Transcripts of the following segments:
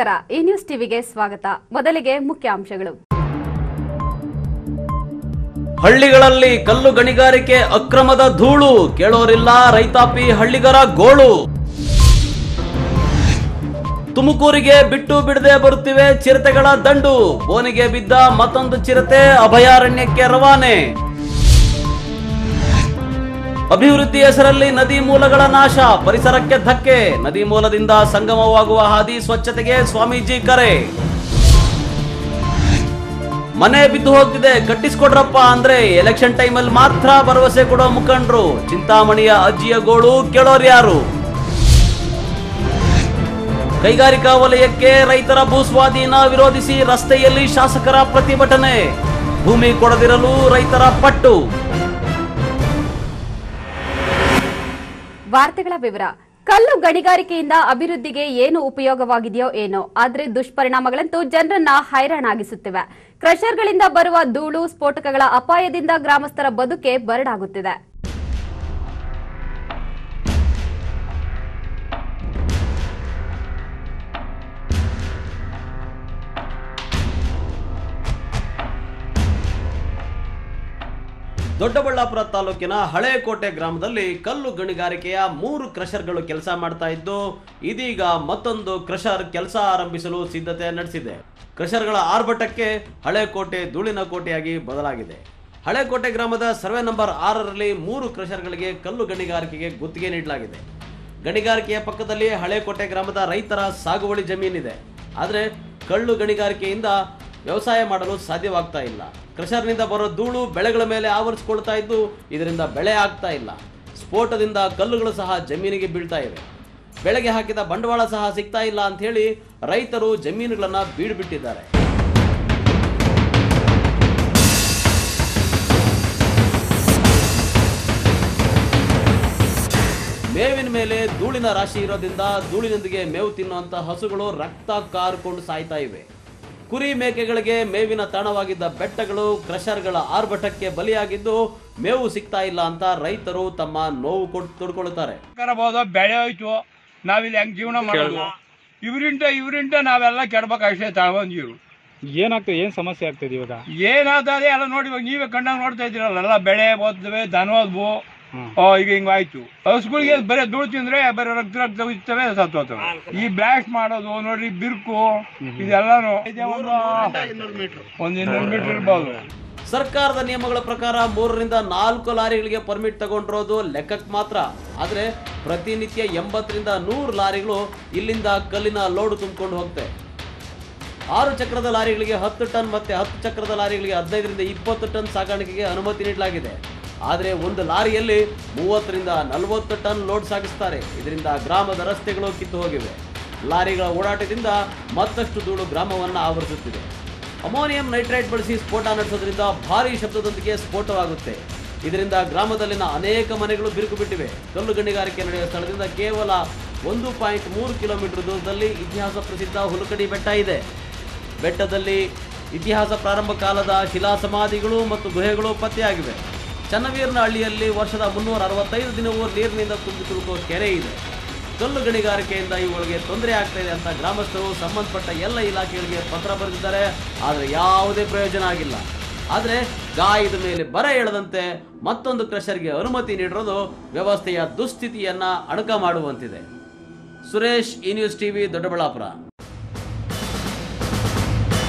ನಮಸ್ಕಾರ ಈ ನ್ಯೂಸ್ ಟಿವಿಗೆ ಸ್ವಾಗತ. ಮೊದಲಿಗೆ ಮುಖ್ಯಾಂಶಗಳು. ಹಳ್ಳಿಗಳಲ್ಲಿ ಕಲ್ಲು ಗಣಿಗಾರಿಕೆ ಅಕ್ರಮದ ಧೂಳು, ಕೇಳೋರಿಲ್ಲ ರೈತಾಪಿ ಹಳ್ಳಿಗರ ಗೋಳು. ತುಮಕೂರಿಗೆ ಬಿಟ್ಟು ಬಿಡದೆ ಬರುತ್ತಿವೆ ಚಿರತೆಗಳ ದಂಡು, ಬೋನಿಗೆ ಬಿದ್ದ ಮತ್ತೊಂದು ಚಿರತೆ ಅಭಯಾರಣ್ಯಕ್ಕೆ ರವಾನೆ. ಅಭಿವೃದ್ಧಿ ಹೆಸರಲ್ಲಿ ನದಿ ಮೂಲಗಳ ನಾಶ, ಪರಿಸರಕ್ಕೆ ಧಕ್ಕೆ, ನದಿ ಮೂಲದಿಂದ ಸಂಗಮವಾಗುವ ಹಾದಿ ಸ್ವಚ್ಛತೆಗೆ ಸ್ವಾಮೀಜಿ ಕರೆ. ಮನೆ ಬಿದ್ದು ಹೋಗ್ತಿದೆ ಕಟ್ಟಿಸ್ಕೊಡ್ರಪ್ಪ ಅಂದ್ರೆ ಎಲೆಕ್ಷನ್ ಟೈಮಲ್ಲಿ ಮಾತ್ರ ಭರವಸೆ ಕೊಡೋ ಮುಖಂಡರು, ಚಿಂತಾಮಣಿಯ ಅಜ್ಜಿಯ ಗೋಳು, ಕೇಳೋರ್ಯಾರು. ಕೈಗಾರಿಕಾ ವಲಯಕ್ಕೆ ರೈತರ ಭೂಸ್ವಾಧೀನ ವಿರೋಧಿಸಿ ರಸ್ತೆಯಲ್ಲಿ ಶಾಸಕರ ಪ್ರತಿಭಟನೆ, ಭೂಮಿ ಕೊಡದಿರಲು ರೈತರ ಪಟ್ಟು. ವಾರ್ತೆಗಳ ವಿವರ. ಕಲ್ಲು ಗಣಿಗಾರಿಕೆಯಿಂದ ಅಭಿವೃದ್ಧಿಗೆ ಏನು ಉಪಯೋಗವಾಗಿದೆಯೋ ಏನೋ, ಆದರೆ ದುಷ್ಪರಿಣಾಮಗಳಂತೂ ಜನರನ್ನ ಹೈರಾಣಾಗಿಸುತ್ತಿವೆ. ಕ್ರಷರ್ಗಳಿಂದ ಬರುವ ಧೂಳು, ಸ್ಫೋಟಕಗಳ ಅಪಾಯದಿಂದ ಗ್ರಾಮಸ್ಥರ ಬದುಕೆ ಬರಡಾಗುತ್ತಿದೆ. ದೊಡ್ಡಬಳ್ಳಾಪುರ ತಾಲೂಕಿನ ಹಳೇಕೋಟೆ ಗ್ರಾಮದಲ್ಲಿ ಕಲ್ಲು ಗಣಿಗಾರಿಕೆಯ 3 ಕ್ರಷರ್ಗಳು ಕೆಲಸ ಮಾಡ್ತಾ ಇದ್ದು, ಇದೀಗ ಮತ್ತೊಂದು ಕ್ರಷರ್ ಕೆಲಸ ಆರಂಭಿಸಲು ಸಿದ್ಧತೆ ನಡೆಸಿದೆ. ಕ್ರಷರ್ಗಳ ಆರ್ಭಟಕ್ಕೆ ಹಳೇಕೋಟೆ ಧೂಳಿನ ಕೋಟೆಯಾಗಿ ಬದಲಾಗಿದೆ. ಹಳೇಕೋಟೆ ಗ್ರಾಮದ ಸರ್ವೆ ನಂಬರ್ 6ರಲ್ಲಿ 3 ಕ್ರಷರ್ಗಳಿಗೆ ಕಲ್ಲು ಗಣಿಗಾರಿಕೆಗೆ ಗುತ್ತಿಗೆ ನೀಡಲಾಗಿದೆ. ಗಣಿಗಾರಿಕೆಯ ಪಕ್ಕದಲ್ಲಿ ಹಳೇಕೋಟೆ ಗ್ರಾಮದ ರೈತರ ಸಾಗುವಳಿ ಜಮೀನಿದೆ. ಆದರೆ ಕಲ್ಲು ಗಣಿಗಾರಿಕೆಯಿಂದ ವ್ಯವಸಾಯ ಮಾಡಲು ಸಾಧ್ಯವಾಗ್ತಾ ಇಲ್ಲ. ಕ್ರಷರ್ನಿಂದ ಬರೋ ಧೂಳು ಬೆಳೆಗಳ ಮೇಲೆ ಆವರಿಸಿಕೊಳ್ತಾ ಇದ್ದು, ಇದರಿಂದ ಬೆಳೆ ಆಗ್ತಾ ಇಲ್ಲ. ಸ್ಫೋಟದಿಂದ ಕಲ್ಲುಗಳು ಸಹ ಜಮೀನಿಗೆ ಬೀಳ್ತಾ ಇವೆ. ಬೆಳೆಗೆ ಹಾಕಿದ ಬಂಡವಾಳ ಸಹ ಸಿಗ್ತಾ ಇಲ್ಲ ಅಂತ ಹೇಳಿ ರೈತರು ಜಮೀನುಗಳನ್ನ ಬೀಡ್ಬಿಟ್ಟಿದ್ದಾರೆ. ಮೇವಿನ ಮೇಲೆ ಧೂಳಿನ ರಾಶಿ ಇರೋದ್ರಿಂದ ಧೂಳಿನೊಂದಿಗೆ ಮೇವು ತಿನ್ನುವಂತ ಹಸುಗಳು ರಕ್ತ ಕಾರಿಕೊಂಡು ಸಾಯ್ತಾ ಇವೆ. ಕುರಿ ಮೇಕೆಗಳಿಗೆ ಮೇವಿನ ತಾಣವಾಗಿದ್ದ ಬೆಟ್ಟಗಳು ಕ್ರಷರ್ಗಳ ಆರ್ಭಟಕ್ಕೆ ಬಲಿಯಾಗಿದ್ದು, ಮೇವು ಸಿಗ್ತಾ ಇಲ್ಲ ಅಂತ ರೈತರು ತಮ್ಮ ನೋವು ತೊಡ್ಕೊಳ್ತಾರೆ. ಬೆಳೆ ಹೋಯ್ತು, ನಾವಿಲ್ಲಿ ಹೆಂಗ್ ಜೀವನ ಮಾಡೋದು? ಇವರಿಂದ ನಾವೆಲ್ಲ ಕೆಡ್ಬೇಕಾಗ್ತದೆ. ತಗೊಂಡೀವಿ ಏನಾಗ್ತದೆ, ಏನ್ ಸಮಸ್ಯೆ ಆಗ್ತದೆ ಇವಾಗ? ಏನಾಗ್ತದೆ ಎಲ್ಲ ನೋಡಿ, ಇವಾಗ ನೀವೇ ಕಂಡಾಗ ನೋಡ್ತಾ ಇದ್ದೀರಲ್ಲ, ಎಲ್ಲ ಬೆಳೆ ಓದ್ತವೆ, ದನೋದ್ವು. ಈಗ ಹಿಂಗಾಯ್ತು. ಹಸುಗಳಿಗೆ ಬರೀ ಧೂಳು ತಿಂದ್ರೆ ಬರೀ ರಕ್ತ ಉಜ್ತವೆ, ಸತ್ತೋತವೆ. ಈ ಬ್ಲಾಸ್ಟ್ ಮಾಡೋದು ನೋಡ್ರಿ, ಬಿರ್ಕು ಇದೆಲ್ಲಾನು 100 ಮೀಟರ್ ಇರ್ಬೋದು. ಸರ್ಕಾರದ ನಿಯಮಗಳ ಪ್ರಕಾರ 3 ರಿಂದ 4 ಲಾರಿಗಳಿಗೆ ಪರ್ಮಿಟ್ ತಗೊಂಡಿರೋದು ಲೆಕ್ಕಕ್ಕೆ ಮಾತ್ರ. ಆದ್ರೆ ಪ್ರತಿನಿತ್ಯ 80 ರಿಂದ 100 ಲಾರಿಗಳು ಇಲ್ಲಿಂದ ಕಲ್ಲಿನ ಲೋಡ್ ತುಂಬಿಕೊಂಡು ಹೋಗ್ತವೆ. 6 ಚಕ್ರದ ಲಾರಿಗಳಿಗೆ 10 ಟನ್ ಮತ್ತೆ 10 ಚಕ್ರದ ಲಾರಿಗಳಿಗೆ 15 ರಿಂದ 20 ಟನ್ ಸಾಗಾಣಿಕೆಗೆ ಅನುಮತಿ ನೀಡಲಾಗಿದೆ. ಆದರೆ ಒಂದು ಲಾರಿಯಲ್ಲಿ 30 ರಿಂದ 40 ಟನ್ ಲೋಡ್ ಸಾಗಿಸ್ತಾರೆ. ಇದರಿಂದ ಗ್ರಾಮದ ರಸ್ತೆಗಳು ಕಿತ್ತು ಹೋಗಿವೆ. ಲಾರಿಗಳ ಓಡಾಟದಿಂದ ಮತ್ತಷ್ಟು ಧೂಳು ಗ್ರಾಮವನ್ನು ಆವರಿಸುತ್ತಿದೆ. ಅಮೋನಿಯಂ ನೈಟ್ರೈಟ್ ಬಳಸಿ ಸ್ಫೋಟ ನಡೆಸೋದ್ರಿಂದ ಭಾರೀ ಶಬ್ದದೊಂದಿಗೆ ಸ್ಫೋಟವಾಗುತ್ತೆ. ಇದರಿಂದ ಗ್ರಾಮದಲ್ಲಿನ ಅನೇಕ ಮನೆಗಳು ಬಿರುಕು ಬಿಟ್ಟಿವೆ. ಕಲ್ಲು ಗಣಿಗಾರಿಕೆ ನಡೆಯುವ ಸ್ಥಳದಿಂದ ಕೇವಲ 1.3 ಕಿಲೋಮೀಟರ್ ದೂರದಲ್ಲಿ ಇತಿಹಾಸ ಪ್ರಸಿದ್ಧ ಹುಲಕಡಿ ಬೆಟ್ಟ ಇದೆ. ಬೆಟ್ಟದಲ್ಲಿ ಇತಿಹಾಸ ಪ್ರಾರಂಭ ಕಾಲದ ಶಿಲಾ ಸಮಾಧಿಗಳು ಮತ್ತು ಗುಹೆಗಳು ಪತ್ತೆಯಾಗಿವೆ. ಚನ್ನವೀರನಹಳ್ಳಿಯಲ್ಲಿ ವರ್ಷದ 365 ದಿನವೂ ನೀರಿನಿಂದ ತುಂಬಿ ತುಳುಕುವ ಕೆರೆ ಇದೆ. ಕಲ್ಲು ಗಣಿಗಾರಿಕೆಯಿಂದ ಇವುಗಳಿಗೆ ತೊಂದರೆ ಆಗ್ತಾ ಇದೆ ಅಂತ ಗ್ರಾಮಸ್ಥರು ಸಂಬಂಧಪಟ್ಟ ಎಲ್ಲ ಇಲಾಖೆಗಳಿಗೆ ಪತ್ರ ಬರೆದಿದ್ದಾರೆ. ಆದರೆ ಯಾವುದೇ ಪ್ರಯೋಜನ ಆಗಿಲ್ಲ. ಆದರೆ ಗಾಯದ ಮೇಲೆ ಬರ ಎಳದಂತೆ ಮತ್ತೊಂದು ಕ್ರಷರ್ಗೆ ಅನುಮತಿ ನೀಡಿರೋದು ವ್ಯವಸ್ಥೆಯ ದುಸ್ಥಿತಿಯನ್ನ ಅಣಕ ಮಾಡುವಂತಿದೆ. ಸುರೇಶ್, ಈ ನ್ಯೂಸ್ ಟಿವಿ, ದೊಡ್ಡಬಳ್ಳಾಪುರ.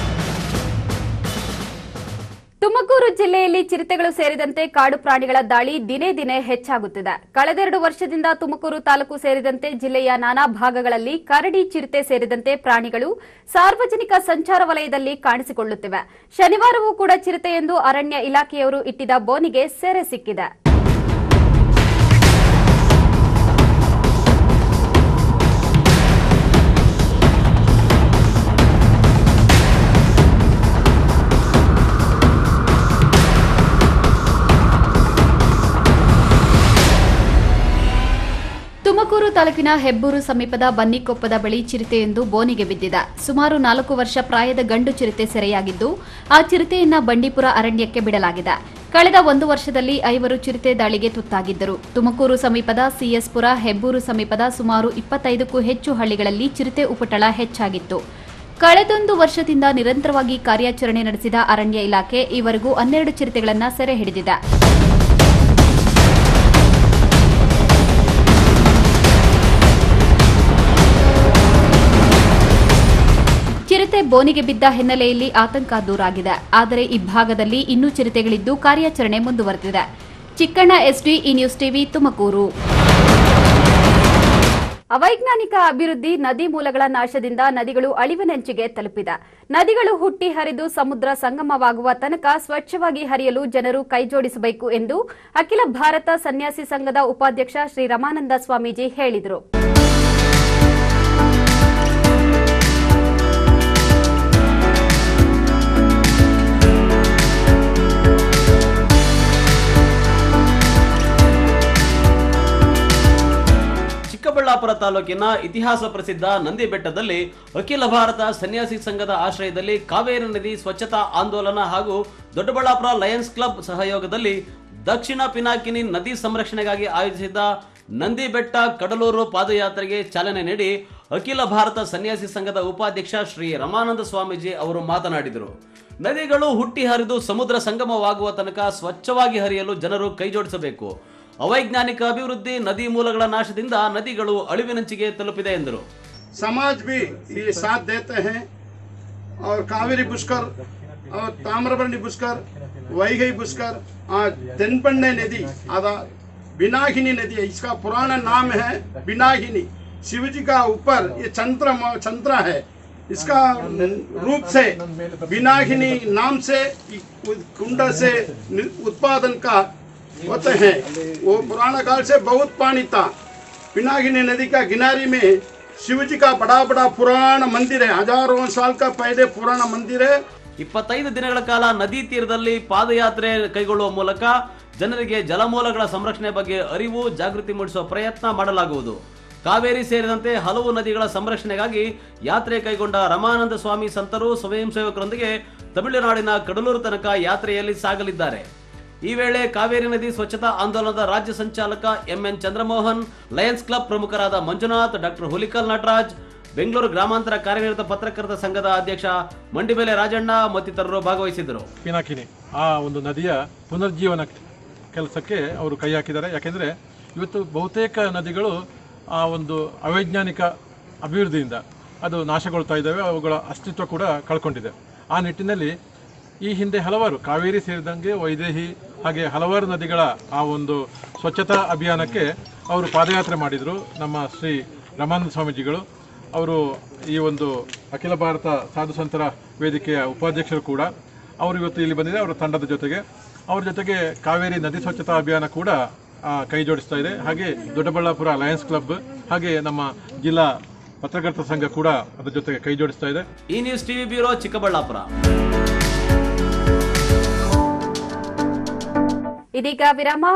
ತುಮಕೂರು ಜಿಲ್ಲೆಯಲ್ಲಿ ಚಿರತೆಗಳು ಸೇರಿದಂತೆ ಕಾಡು ಪ್ರಾಣಿಗಳ ದಾಳಿ ದಿನೇ ದಿನೇ ಹೆಚ್ಚಾಗುತ್ತಿದೆ. ಕಳೆದ 2 ವರ್ಷದಿಂದ ತುಮಕೂರು ತಾಲೂಕು ಸೇರಿದಂತೆ ಜಿಲ್ಲೆಯ ನಾನಾ ಭಾಗಗಳಲ್ಲಿ ಕರಡಿ, ಚಿರತೆ ಸೇರಿದಂತೆ ಪ್ರಾಣಿಗಳು ಸಾರ್ವಜನಿಕ ಸಂಚಾರ ವಲಯದಲ್ಲಿ ಕಾಣಿಸಿಕೊಳ್ಳುತ್ತಿವೆ. ಶನಿವಾರವೂ ಕೂಡ ಚಿರತೆಯೊಂದು ಅರಣ್ಯ ಇಲಾಖೆಯವರು ಇಟ್ಟಿದ್ದ ಬೋನಿಗೆ ಸೆರೆ ಸಿಕ್ಕಿದೆ. ತುಮಕೂರು ತಾಲೂಕಿನ ಹೆಬ್ಬೂರು ಸಮೀಪದ ಬನ್ನಿಕೊಪ್ಪದ ಬಳಿ ಚಿರತೆಯೊಂದು ಬೋನಿಗೆ ಬಿದ್ದಿದೆ. ಸುಮಾರು 4 ವರ್ಷ ಪ್ರಾಯದ ಗಂಡು ಚಿರತೆ ಸೆರೆಯಾಗಿದ್ದು, ಆ ಚಿರತೆಯನ್ನ ಬಂಡೀಪುರ ಅರಣ್ಯಕ್ಕೆ ಬಿಡಲಾಗಿದೆ. ಕಳೆದ 1 ವರ್ಷದಲ್ಲಿ 5 ಚಿರತೆ ದಾಳಿಗೆ ತುತ್ತಾಗಿದ್ದರು. ತುಮಕೂರು ಸಮೀಪದ ಸಿಎಸ್ಪುರ, ಹೆಬ್ಬೂರು ಸಮೀಪದ ಸುಮಾರು 25ಕ್ಕೂ ಹೆಚ್ಚು ಹಳ್ಳಿಗಳಲ್ಲಿ ಚಿರತೆ ಉಪಟಳ ಹೆಚ್ಚಾಗಿತ್ತು. ಕಳೆದೊಂದು ವರ್ಷದಿಂದ ನಿರಂತರವಾಗಿ ಕಾರ್ಯಾಚರಣೆ ನಡೆಸಿದ ಅರಣ್ಯ ಇಲಾಖೆ ಈವರೆಗೂ 12 ಚಿರತೆಗಳನ್ನು ಸೆರೆ ಹಿಡಿದಿದೆ. ಚಿರತೆ ಬೋನಿಗೆ ಬಿದ್ದ ಹಿನ್ನೆಲೆಯಲ್ಲಿ ಆತಂಕ ದೂರಾಗಿದೆ. ಆದರೆ ಈ ಭಾಗದಲ್ಲಿ ಇನ್ನೂ ಚಿರತೆಗಳಿದ್ದು ಕಾರ್ಯಾಚರಣೆ ಮುಂದುವರೆದಿದೆ. ಚಿಕ್ಕಣ್ಣ ಎಸ್ಡಿ, ಈ ನ್ಯೂಸ್ ಟಿವಿ, ತುಮಕೂರು. ಅವೈಜ್ಞಾನಿಕ ಅಭಿವೃದ್ಧಿ, ನದಿ ಮೂಲಗಳ ನಾಶದಿಂದ ನದಿಗಳು ಅಳಿವಿನಂಚಿಗೆ ತಲುಪಿದೆ. ನದಿಗಳು ಹುಟ್ಟಿ ಹರಿದು ಸಮುದ್ರ ಸಂಗಮವಾಗುವ ತನಕ ಸ್ವಚ್ಛವಾಗಿ ಹರಿಯಲು ಜನರು ಕೈಜೋಡಿಸಬೇಕು ಎಂದು ಅಖಿಲ ಭಾರತ ಸನ್ಯಾಸಿ ಸಂಘದ ಉಪಾಧ್ಯಕ್ಷ ಶ್ರೀ ರಮಾನಂದ ಸ್ವಾಮೀಜಿ ಹೇಳಿದರು. ಚಿಕ್ಕಬಳ್ಳಾಪುರ ತಾಲೂಕಿನ ಇತಿಹಾಸ ಪ್ರಸಿದ್ಧ ನಂದಿ ಬೆಟ್ಟದಲ್ಲಿ ಅಖಿಲ ಭಾರತ ಸನ್ಯಾಸಿ ಸಂಘದ ಆಶ್ರಯದಲ್ಲಿ ಕಾವೇರಿ ನದಿ ಸ್ವಚ್ಛತಾ ಆಂದೋಲನ ಹಾಗೂ ದೊಡ್ಡಬಳ್ಳಾಪುರ ಲಯನ್ಸ್ ಕ್ಲಬ್ ಸಹಯೋಗದಲ್ಲಿ ದಕ್ಷಿಣ ಪಿನಾಕಿನಿ ನದಿ ಸಂರಕ್ಷಣೆಗಾಗಿ ಆಯೋಜಿಸಿದ್ದ ನಂದಿ ಬೆಟ್ಟ ಕಡಲೂರು ಪಾದಯಾತ್ರೆಗೆ ಚಾಲನೆ ನೀಡಿ ಅಖಿಲ ಭಾರತ ಸನ್ಯಾಸಿ ಸಂಘದ ಉಪಾಧ್ಯಕ್ಷ ಶ್ರೀ ರಮಾನಂದ ಸ್ವಾಮೀಜಿ ಅವರು ಮಾತನಾಡಿದರು. ನದಿಗಳು ಹುಟ್ಟಿ ಹರಿದು ಸಮುದ್ರ ಸಂಗಮವಾಗುವ ತನಕ ಸ್ವಚ್ಛವಾಗಿ ಹರಿಯಲು ಜನರು ಕೈಜೋಡಿಸಬೇಕು. ಅವೈಜ್ಞಾನಿಕ ಅಭಿವೃದ್ಧಿ, ನದಿ ಮೂಲಗಳ ನಾಶದಿಂದ ನದಿಗಳು ಅಳಿವಿನಂಚಿಗೆ ತಲುಪಿದೆ ಎಂದರು. समाज भी ये साथ देते हैं और कावेरी पुष्कर और ताम्रपर्णी पुष्कर, वैगई पुष्कर, तेनपन्ने नदी, आधा बिनाकिनी नदी है. इसका पुराना नाम है बिनाकिनी. शिव जी का ऊपर ये चंद्र है. इसका रूप से बिनाकिनी नाम से कुंड से उत्पादन का होते हैं. वो पुराना काल से बहुत पानी था. पिनाकिनी नदी का किनारे में शिव जी का बड़ा बड़ा पुराना मंदिर है. हजारों साल का पहले पुराना मंदिर है. 25 ದಿನಗಳ ಕಾಲ ನದಿ ತೀರದಲ್ಲಿ ಪಾದಯಾತ್ರೆ ಕೈಗೊಳ್ಳುವ ಮೂಲಕ ಜನರಿಗೆ ಜಲಮೂಲಗಳ ಸಂರಕ್ಷಣೆ ಬಗ್ಗೆ ಅರಿವು, ಜಾಗೃತಿ ಮೂಡಿಸುವ ಪ್ರಯತ್ನ ಮಾಡಲಾಗುವುದು. ಕಾವೇರಿ ಸೇರಿದಂತೆ ಹಲವು ನದಿಗಳ ಸಂರಕ್ಷಣೆಗಾಗಿ ಯಾತ್ರೆ ಕೈಗೊಂಡ ರಮಾನಂದ ಸ್ವಾಮಿ ಸಂತರು ಸ್ವಯಂ ಸೇವಕರೊಂದಿಗೆ ತಮಿಳುನಾಡಿನ ಕಡಲೂರು ತನಕ ಯಾತ್ರೆಯಲ್ಲಿ ಸಾಗಲಿದ್ದಾರೆ. ಈ ವೇಳೆ ಕಾವೇರಿ ನದಿ ಸ್ವಚ್ಛತಾ ಆಂದೋಲನದ ರಾಜ್ಯ ಸಂಚಾಲಕ ಎಂಎನ್ ಚಂದ್ರಮೋಹನ್, ಲಯನ್ಸ್ ಕ್ಲಬ್ ಪ್ರಮುಖರಾದ ಮಂಜುನಾಥ್, ಡಾಕ್ಟರ್ ಹುಲಿಕಲ್ ನಟರಾಜ್, ಬೆಂಗಳೂರು ಗ್ರಾಮಾಂತರ ಕಾರ್ಯನಿರತ ಪತ್ರಕರ್ತರ ಸಂಘದ ಅಧ್ಯಕ್ಷ ಮಂಡಿಬೆಲೆ ರಾಜಣ್ಣ ಮತ್ತಿತರರು ಭಾಗವಹಿಸಿದ್ದರು. ಪಿನಾಕಿನಿ ಆ ಒಂದು ನದಿಯ ಪುನರ್ಜೀವನ ಕೆಲಸಕ್ಕೆ ಅವರು ಕೈ ಹಾಕಿದ್ದಾರೆ. ಯಾಕೆಂದರೆ ಇವತ್ತು ಬಹುತೇಕ ನದಿಗಳು ಆ ಒಂದು ಅವೈಜ್ಞಾನಿಕ ಅಭಿವೃದ್ಧಿಯಿಂದ ಅದು ನಾಶಗೊಳ್ತಾ ಇದ್ದಾವೆ, ಅವುಗಳ ಅಸ್ತಿತ್ವ ಕೂಡ ಕಳ್ಕೊಂಡಿದೆ. ಆ ನಿಟ್ಟಿನಲ್ಲಿ ಈ ಹಿಂದೆ ಹಲವಾರು ಕಾವೇರಿ ಸೇರಿದಂಗೆ ವೈದೇಹಿ ಹಾಗೆ ಹಲವಾರು ನದಿಗಳ ಆ ಒಂದು ಸ್ವಚ್ಛತಾ ಅಭಿಯಾನಕ್ಕೆ ಅವರು ಪಾದಯಾತ್ರೆ ಮಾಡಿದರು. ನಮ್ಮ ಶ್ರೀ ರಮಾನಂದ ಸ್ವಾಮೀಜಿಗಳು ಅವರು ಈ ಒಂದು ಅಖಿಲ ಭಾರತ ಸಾಧು ಸಂತರ ವೇದಿಕೆಯ ಉಪಾಧ್ಯಕ್ಷರು ಕೂಡ ಅವರು ಇವತ್ತು ಇಲ್ಲಿ ಬಂದಿದೆ. ಅವರ ತಂಡದ ಜೊತೆಗೆ ಅವ್ರ ಜೊತೆಗೆ ಕಾವೇರಿ ನದಿ ಸ್ವಚ್ಛತಾ ಅಭಿಯಾನ ಕೂಡ ಕೈ ಜೋಡಿಸ್ತಾ ಇದೆ. ಹಾಗೆ ದೊಡ್ಡಬಳ್ಳಾಪುರ ಲಯನ್ಸ್ ಕ್ಲಬ್ ಹಾಗೆ ನಮ್ಮ ಜಿಲ್ಲಾ ಪತ್ರಕರ್ತರ ಸಂಘ ಕೂಡ ಅದರ ಜೊತೆಗೆ ಕೈ ಜೋಡಿಸ್ತಾ ಇದೆ. ಈ ನ್ಯೂಸ್ ಟಿವಿ ಬ್ಯೂರೋ, ಚಿಕ್ಕಬಳ್ಳಾಪುರ. ಇದೀಗ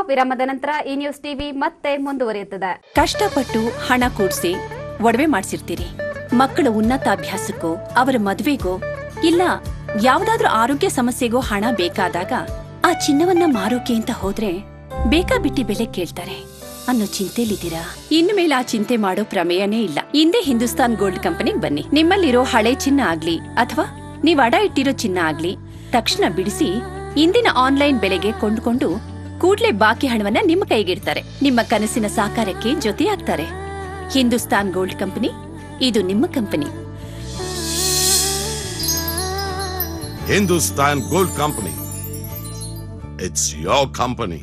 ವಿರಾಮದ ನಂತರ ಈ ನ್ಯೂಸ್ ಟಿವಿ ಮತ್ತೆ ಮುಂದುವರಿಯುತ್ತದೆ. ಕಷ್ಟಪಟ್ಟು ಹಣ ಕೂಡಿಸಿ ಒಡವೆ ಮಾಡಿಸಿರ್ತೀರಿ. ಮಕ್ಕಳ ಉನ್ನತಾಭ್ಯಾಸಕ್ಕೋ, ಅವರ ಮದುವೆಗೋ, ಇಲ್ಲ ಯಾವ್ದಾದ್ರೂ ಆರೋಗ್ಯ ಸಮಸ್ಯೆಗೋ ಹಣ ಬೇಕಾದಾಗ ಆ ಚಿನ್ನವನ್ನ ಮಾರೋಕೆ ಅಂತ ಹೋದ್ರೆ ಬೇಕಾಬಿಟ್ಟಿ ಬೆಲೆ ಕೇಳ್ತಾರೆ ಅನ್ನೋ ಚಿಂತೆಲಿದ್ದೀರಾ? ಇನ್ನು ಮೇಲೆ ಆ ಚಿಂತೆ ಮಾಡೋ ಪ್ರಮೇಯನೇ ಇಲ್ಲ. ಹಿಂದೆ ಹಿಂದೂಸ್ತಾನ್ ಗೋಲ್ಡ್ ಕಂಪನಿಗೆ ಬನ್ನಿ. ನಿಮ್ಮಲ್ಲಿರೋ ಹಳೆ ಚಿನ್ನ ಆಗ್ಲಿ ಅಥವಾ ನೀವ್ ಅಡ ಇಟ್ಟಿರೋ ಚಿನ್ನ ಆಗ್ಲಿ ತಕ್ಷಣ ಬಿಡಿಸಿ ಇಂದಿನ ಆನ್ಲೈನ್ ಬೆಲೆಗೆ ಕೊಂಡುಕೊಂಡು ಕೂಡ್ಲೆ ಬಾಕಿ ಹಣವನ್ನ ನಿಮ್ಮ ಕೈಗಿಡ್ತಾರೆ. ನಿಮ್ಮ ಕನಸಿನ ಸಾಕಾರಕ್ಕೆ ಜೊತೆಯಾಗ್ತಾರೆ. ಹಿಂದೂಸ್ತಾನ್ ಗೋಲ್ಡ್ ಕಂಪನಿ, ಇದು ನಿಮ್ಮ company. Hindustan Gold Company. It's your company.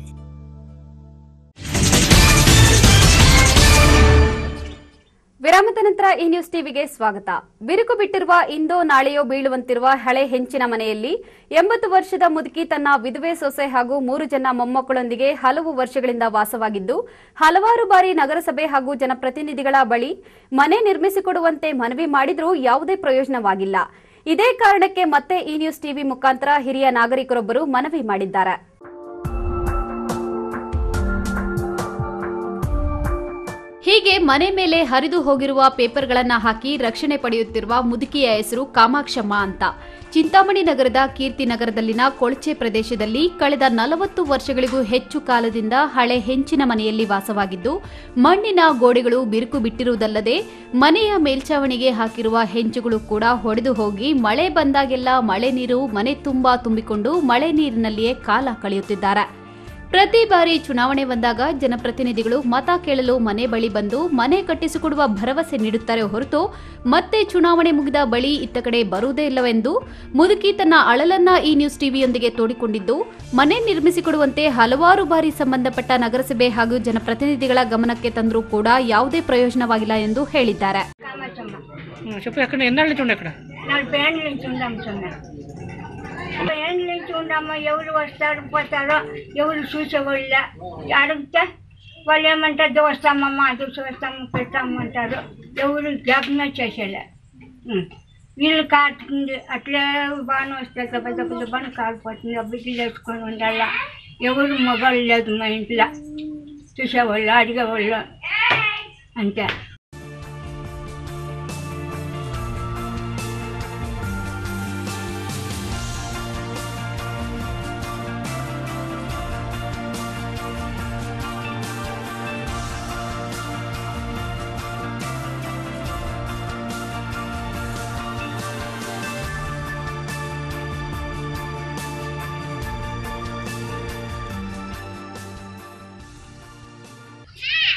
ವಿರಾಮದ ನಂತರ ಈ ನ್ಯೂಸ್ ಟಿವಿಗೆ ಸ್ವಾಗತ. ಬಿರುಕು ಬಿಟ್ಟಿರುವ ಇಂದೋ ನಾಳೆಯೋ ಬೀಳುವಂತಿರುವ ಹಳೆ ಹೆಂಚಿನ ಮನೆಯಲ್ಲಿ 80 ವರ್ಷದ ಮುದುಕಿ ತನ್ನ ವಿಧವೆ ಸೊಸೆ ಹಾಗೂ 3 ಜನ ಮೊಮ್ಮಕ್ಕಳೊಂದಿಗೆ ಹಲವು ವರ್ಷಗಳಿಂದ ವಾಸವಾಗಿದ್ದು, ಹಲವಾರು ಬಾರಿ ನಗರಸಭೆ ಹಾಗೂ ಜನಪ್ರತಿನಿಧಿಗಳ ಬಳಿ ಮನೆ ನಿರ್ಮಿಸಿಕೊಡುವಂತೆ ಮನವಿ ಮಾಡಿದ್ರೂ ಯಾವುದೇ ಪ್ರಯೋಜನವಾಗಿಲ್ಲ. ಇದೇ ಕಾರಣಕ್ಕೆ ಮತ್ತೆ ಈ ನ್ಯೂಸ್ ಟಿವಿ ಮುಖಾಂತರ ಹಿರಿಯ ನಾಗರಿಕರೊಬ್ಬರು ಮನವಿ ಮಾಡಿದ್ದಾರೆ. ಹೀಗೆ ಮನೆ ಮೇಲೆ ಹರಿದು ಹೋಗಿರುವ ಪೇಪರ್ಗಳನ್ನ ಹಾಕಿ ರಕ್ಷಣೆ ಪಡೆಯುತ್ತಿರುವ ಮುದುಕಿಯ ಹೆಸರು ಕಾಮಾಕ್ಷಮ್ಮ ಅಂತ. ಚಿಂತಾಮಣಿ ನಗರದ ಕೀರ್ತಿನಗರದಲ್ಲಿನ ಕೊಳಚೆ ಪ್ರದೇಶದಲ್ಲಿ ಕಳೆದ 40 ವರ್ಷಗಳಿಗೂ ಹೆಚ್ಚು ಕಾಲದಿಂದ ಹಳೆ ಹೆಂಚಿನ ಮನೆಯಲ್ಲಿ ವಾಸವಾಗಿದ್ದು, ಮಣ್ಣಿನ ಗೋಡೆಗಳು ಬಿರುಕು ಬಿಟ್ಟಿರುವುದಲ್ಲದೆ ಮನೆಯ ಮೇಲ್ಛಾವಣಿಗೆ ಹಾಕಿರುವ ಹೆಂಚುಗಳು ಕೂಡ ಒಡೆದು ಹೋಗಿ ಮಳೆ ಬಂದಾಗೆಲ್ಲ ಮಳೆ ನೀರು ಮನೆ ತುಂಬಾ ತುಂಬಿಕೊಂಡು ಮಳೆ ನೀರಿನಲ್ಲಿಯೇ ಕಾಲ ಕಳೆಯುತ್ತಿದ್ದಾರೆ. ಪ್ರತಿ ಬಾರಿ ಚುನಾವಣೆ ಬಂದಾಗ ಜನಪ್ರತಿನಿಧಿಗಳು ಮತ ಕೇಳಲು ಮನೆ ಬಳಿ ಬಂದು ಮನೆ ಕಟ್ಟಿಸಿಕೊಡುವ ಭರವಸೆ ನೀಡುತ್ತಾರೆ ಹೊರತು ಮತ್ತೆ ಚುನಾವಣೆ ಮುಗಿದ ಬಳಿ ಇತ್ತ ಕಡೆ ಬರುವುದೇ ಇಲ್ಲವೆಂದು ಮುದುಕಿ ತನ್ನ ಅಳಲನ್ನ ಈ ನ್ಯೂಸ್ ಟಿವಿಯೊಂದಿಗೆ ತೋಡಿಕೊಂಡಿದ್ದು, ಮನೆ ನಿರ್ಮಿಸಿಕೊಡುವಂತೆ ಹಲವಾರು ಬಾರಿ ಸಂಬಂಧಪಟ್ಟ ನಗರಸಭೆ ಹಾಗೂ ಜನಪ್ರತಿನಿಧಿಗಳ ಗಮನಕ್ಕೆ ತಂದರೂ ಕೂಡ ಯಾವುದೇ ಪ್ರಯೋಜನವಾಗಿಲ್ಲ ಎಂದು ಹೇಳಿದ್ದಾರೆ. ఎవరు వస్తారు పోతారో ఎవరు చూసేవాళ్ళ అడిగితే వాళ్ళు ఏమంటారు వస్తామమ్మా అది చూస్తాము పెడతామంటారు. ఎవరు జ్ఞాపకమే చేసేలే. వీళ్ళు కాటుకుంది అట్లే బాగా వస్తాయి పెద్ద పెద్ద బాగా కాలిపోతుంది. బిడ్డలు వేసుకొని ఉండాల. ఎవరు మగవాళ్ళు లేదు మా ఇంట్లో చూసేవాళ్ళు అడిగేవాళ్ళు అంతే.